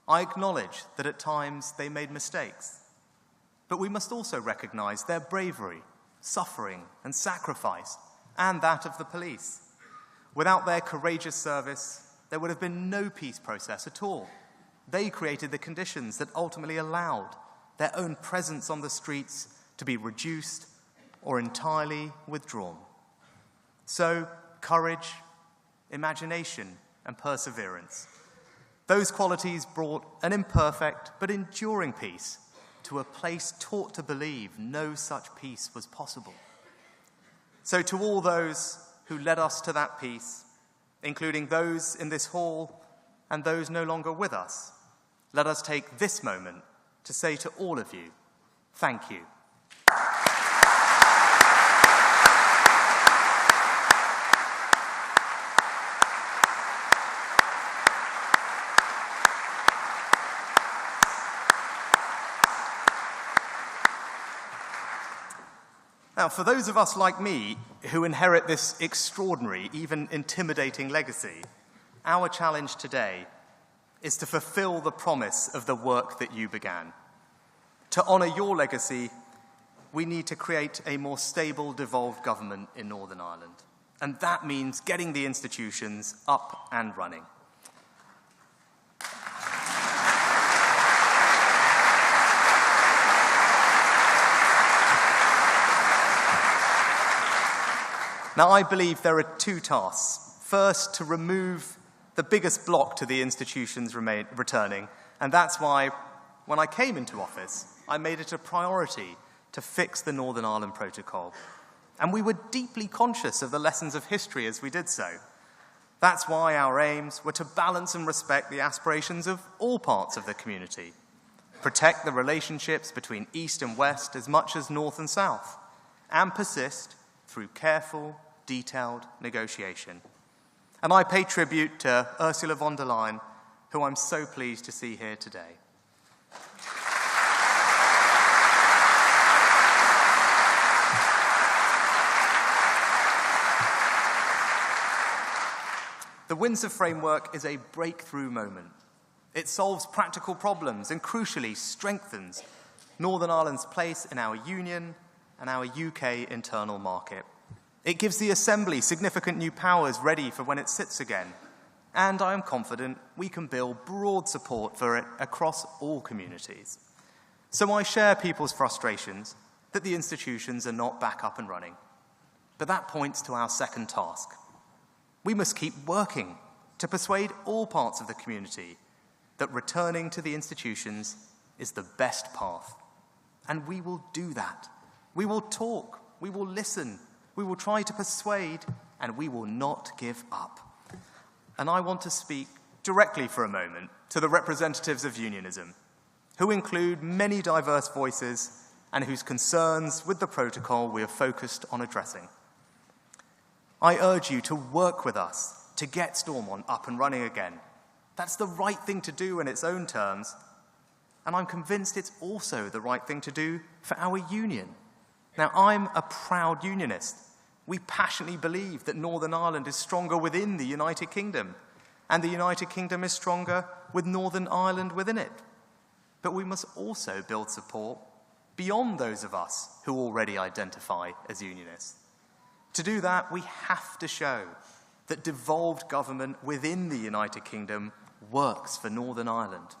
I acknowledge that at times they made mistakes. But we must also recognise their bravery, suffering, and sacrifice, and that of the police. Without their courageous service, there would have been no peace process at all. They created the conditions that ultimately allowed their own presence on the streets to be reduced or entirely withdrawn. So, courage, imagination, and perseverance. Those qualities brought an imperfect but enduring peace to a place taught to believe no such peace was possible. So to all those who led us to that peace, including those in this hall and those no longer with us, let us take this moment to say to all of you, thank you. Now, for those of us like me who inherit this extraordinary, even intimidating legacy, our challenge today is to fulfill the promise of the work that you began. To honour your legacy, we need to create a more stable, devolved government in Northern Ireland. And that means getting the institutions up and running. Now, I believe there are two tasks. First, to remove the biggest block to the institutions returning, and that's why, when I came into office, I made it a priority to fix the Northern Ireland Protocol. And we were deeply conscious of the lessons of history as we did so. That's why our aims were to balance and respect the aspirations of all parts of the community, protect the relationships between East and West as much as North and South, and persist through careful, detailed negotiation. And I pay tribute to Ursula von der Leyen, who I'm so pleased to see here today. The Windsor Framework is a breakthrough moment. It solves practical problems and, crucially, strengthens Northern Ireland's place in our union and our UK internal market. It gives the Assembly significant new powers ready for when it sits again, and I am confident we can build broad support for it across all communities. So I share people's frustrations that the institutions are not back up and running. But that points to our second task. We must keep working to persuade all parts of the community that returning to the institutions is the best path. And we will do that. We will talk, we will listen, we will try to persuade, and we will not give up. And I want to speak directly for a moment to the representatives of unionism, who include many diverse voices and whose concerns with the protocol we are focused on addressing. I urge you to work with us to get Stormont up and running again. That's the right thing to do in its own terms, and I'm convinced it's also the right thing to do for our union. Now, I'm a proud unionist. We passionately believe that Northern Ireland is stronger within the United Kingdom, and the United Kingdom is stronger with Northern Ireland within it. But we must also build support beyond those of us who already identify as unionists. To do that, we have to show that devolved government within the United Kingdom works for Northern Ireland.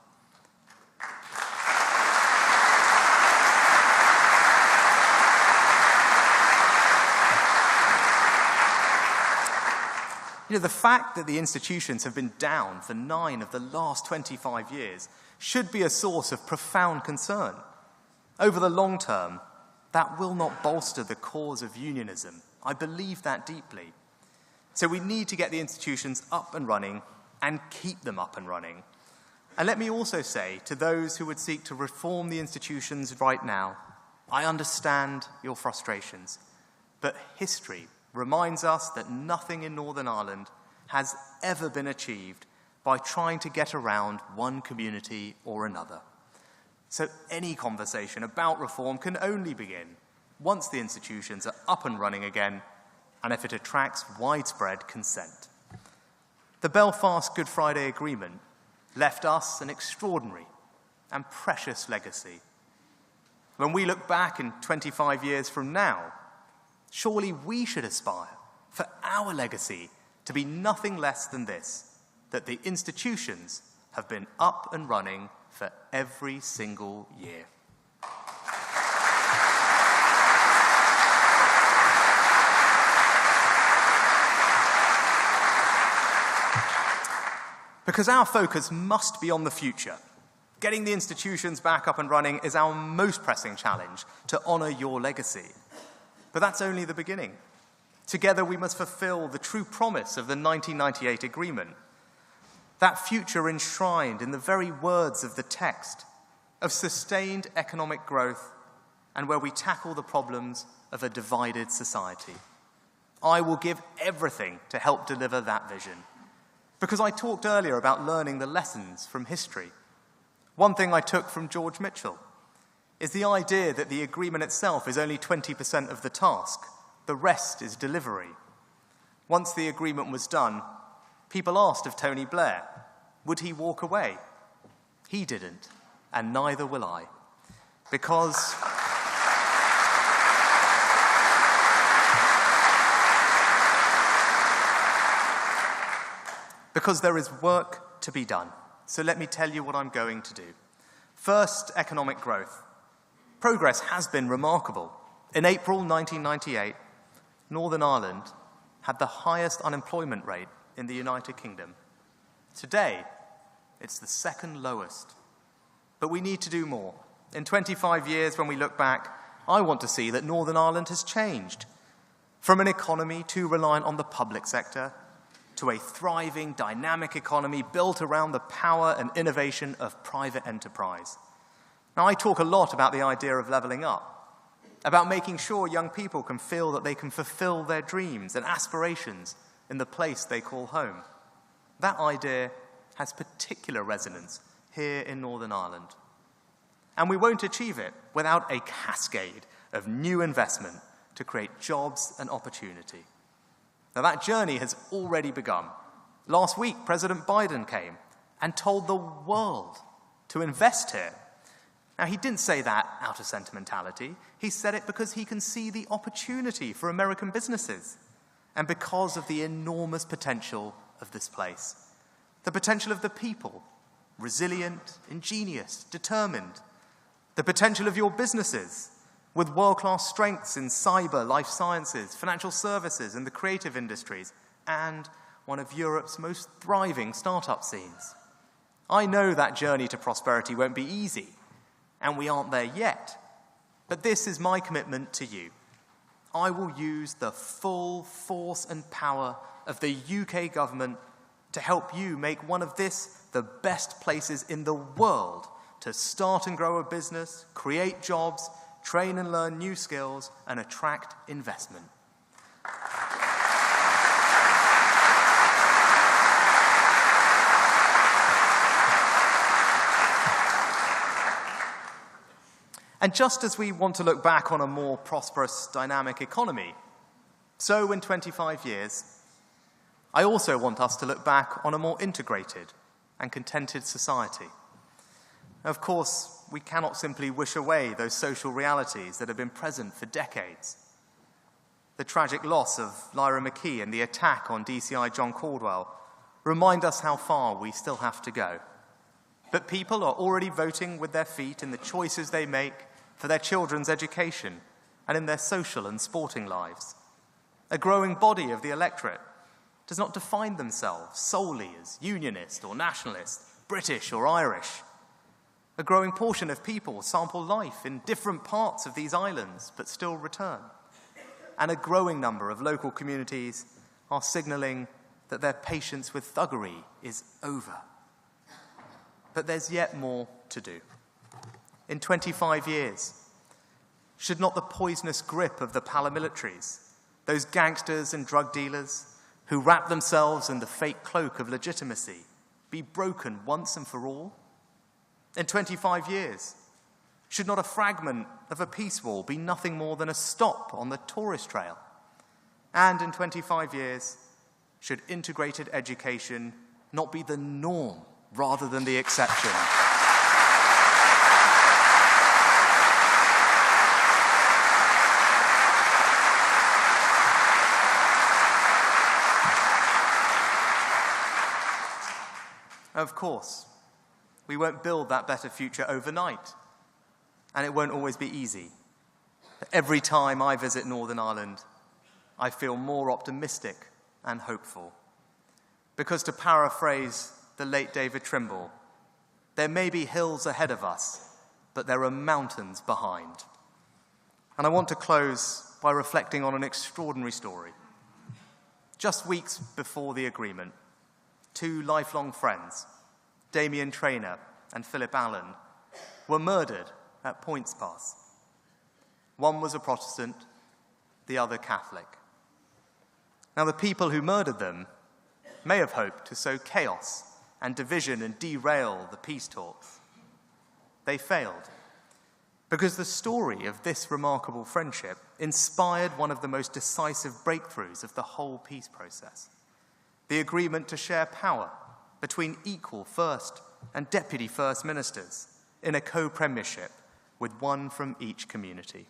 The fact that the institutions have been down for 9 of the last 25 years should be a source of profound concern. Over the long term, that will not bolster the cause of unionism. I believe that deeply. So we need to get the institutions up and running and keep them up and running. And let me also say to those who would seek to reform the institutions right now, I understand your frustrations, but history reminds us that nothing in Northern Ireland has ever been achieved by trying to get around one community or another. So any conversation about reform can only begin once the institutions are up and running again, and if it attracts widespread consent. The Belfast Good Friday Agreement left us an extraordinary and precious legacy. When we look back in 25 years from now, surely we should aspire for our legacy to be nothing less than this, that the institutions have been up and running for every single year. Because our focus must be on the future. Getting the institutions back up and running is our most pressing challenge to honour your legacy. But that's only the beginning. Together we must fulfil the true promise of the 1998 agreement. That future enshrined in the very words of the text, of sustained economic growth, and where we tackle the problems of a divided society. I will give everything to help deliver that vision. Because I talked earlier about learning the lessons from history. One thing I took from George Mitchell is the idea that the agreement itself is only 20% of the task. The rest is delivery. Once the agreement was done, people asked of Tony Blair, would he walk away? He didn't, and neither will I. Because there is work to be done. So let me tell you what I'm going to do. First, economic growth. Progress has been remarkable. In April 1998, Northern Ireland had the highest unemployment rate in the United Kingdom. Today, it's the second lowest. But we need to do more. In 25 years, when we look back, I want to see that Northern Ireland has changed. From an economy too reliant on the public sector, to a thriving, dynamic economy built around the power and innovation of private enterprise. Now, I talk a lot about the idea of levelling up, about making sure young people can feel that they can fulfill their dreams and aspirations in the place they call home. That idea has particular resonance here in Northern Ireland. And we won't achieve it without a cascade of new investment to create jobs and opportunity. Now, that journey has already begun. Last week, President Biden came and told the world to invest here. Now, he didn't say that out of sentimentality. He said it because he can see the opportunity for American businesses and because of the enormous potential of this place. The potential of the people, resilient, ingenious, determined. The potential of your businesses, with world-class strengths in cyber, life sciences, financial services, and the creative industries, and one of Europe's most thriving startup scenes. I know that journey to prosperity won't be easy, and we aren't there yet. But this is my commitment to you. I will use the full force and power of the UK government to help you make one of this the best places in the world to start and grow a business, create jobs, train and learn new skills, and attract investment. And just as we want to look back on a more prosperous, dynamic economy, so in 25 years, I also want us to look back on a more integrated and contented society. Of course, we cannot simply wish away those social realities that have been present for decades. The tragic loss of Lyra McKee and the attack on DCI John Caldwell remind us how far we still have to go. But people are already voting with their feet in the choices they make for their children's education and in their social and sporting lives. A growing body of the electorate does not define themselves solely as unionist or nationalist, British or Irish. A growing portion of people sample life in different parts of these islands, but still return. And a growing number of local communities are signalling that their patience with thuggery is over. But there's yet more to do. In 25 years, should not the poisonous grip of the paramilitaries, those gangsters and drug dealers who wrap themselves in the fake cloak of legitimacy, be broken once and for all? In 25 years, should not a fragment of a peace wall be nothing more than a stop on the tourist trail? And in 25 years, should integrated education not be the norm rather than the exception? Of course, we won't build that better future overnight, and it won't always be easy. But every time I visit Northern Ireland, I feel more optimistic and hopeful. Because to paraphrase the late David Trimble, "There may be hills ahead of us, but there are mountains behind." And I want to close by reflecting on an extraordinary story. Just weeks before the agreement, two lifelong friends, Damien Traynor and Philip Allen, were murdered at Points Pass. One was a Protestant, the other Catholic. Now, the people who murdered them may have hoped to sow chaos and division and derail the peace talks. They failed, because the story of this remarkable friendship inspired one of the most decisive breakthroughs of the whole peace process: the agreement to share power between equal first and deputy first ministers in a co-premiership with one from each community.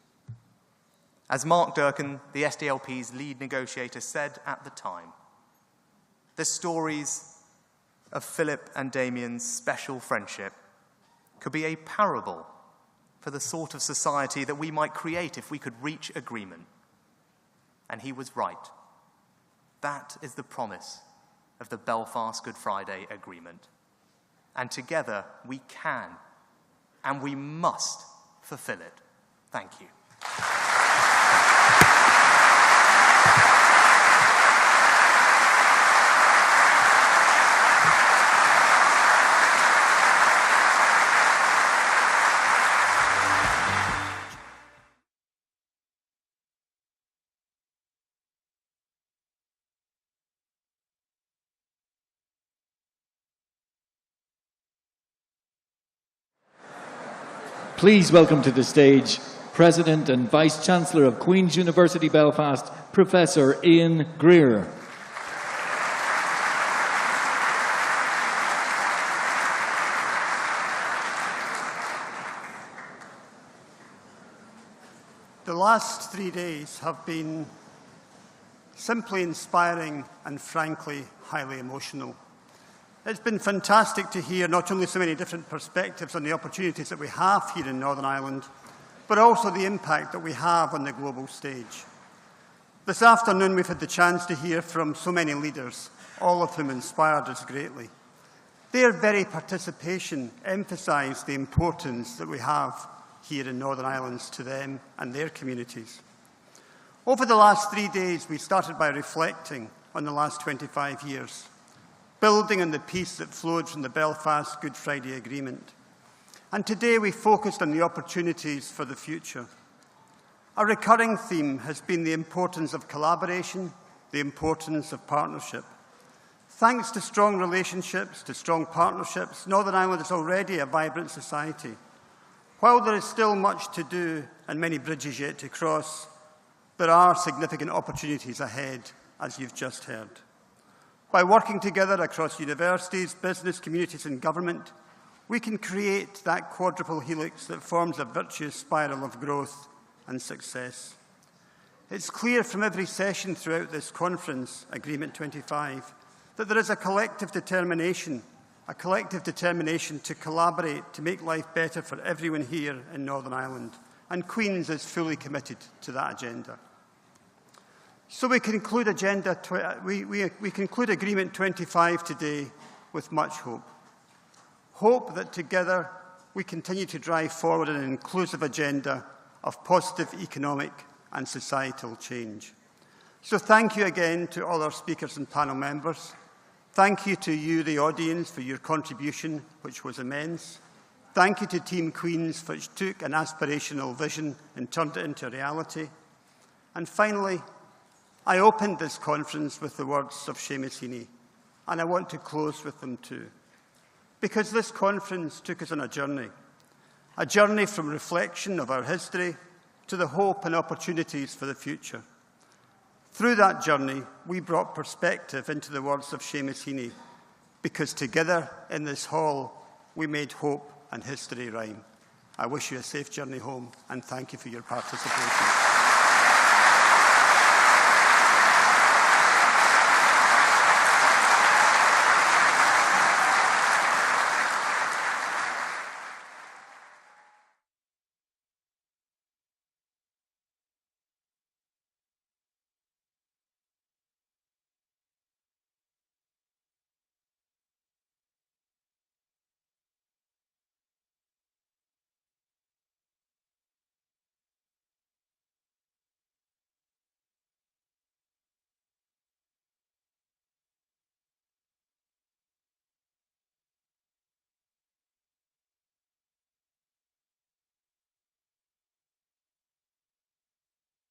As Mark Durkan, the SDLP's lead negotiator, said at the time, the stories of Philip and Damien's special friendship could be a parable for the sort of society that we might create if we could reach agreement. And he was right. That is the promise of the Belfast Good Friday Agreement. And together we can and we must fulfill it. Thank you. Please welcome to the stage President and Vice-Chancellor of Queen's University Belfast, Professor Ian Greer. The last 3 days have been simply inspiring and frankly highly emotional. It's been fantastic to hear not only so many different perspectives on the opportunities that we have here in Northern Ireland, but also the impact that we have on the global stage. This afternoon we've had the chance to hear from so many leaders, all of whom inspired us greatly. Their very participation emphasised the importance that we have here in Northern Ireland to them and their communities. Over the last 3 days, we started by reflecting on the last 25 years, building on the peace that flowed from the Belfast Good Friday Agreement. And today we focused on the opportunities for the future. A recurring theme has been the importance of collaboration, the importance of partnership. Thanks to strong relationships, to strong partnerships, Northern Ireland is already a vibrant society. While there is still much to do and many bridges yet to cross, there are significant opportunities ahead, as you've just heard. By working together across universities, business, communities and government, we can create that quadruple helix that forms a virtuous spiral of growth and success. It's clear from every session throughout this conference, Agreement 25, that there is a collective determination to collaborate to make life better for everyone here in Northern Ireland, and Queen's is fully committed to that agenda. So we conclude we conclude Agreement 25 today with much hope. Hope that together we continue to drive forward an inclusive agenda of positive economic and societal change. So thank you again to all our speakers and panel members. Thank you to you, the audience, for your contribution, which was immense. Thank you to Team Queen's, which took an aspirational vision and turned it into reality. And finally, I opened this conference with the words of Seamus Heaney, and I want to close with them too. Because this conference took us on a journey from reflection of our history to the hope and opportunities for the future. Through that journey, we brought perspective into the words of Seamus Heaney, because together in this hall, we made hope and history rhyme. I wish you a safe journey home, and thank you for your participation.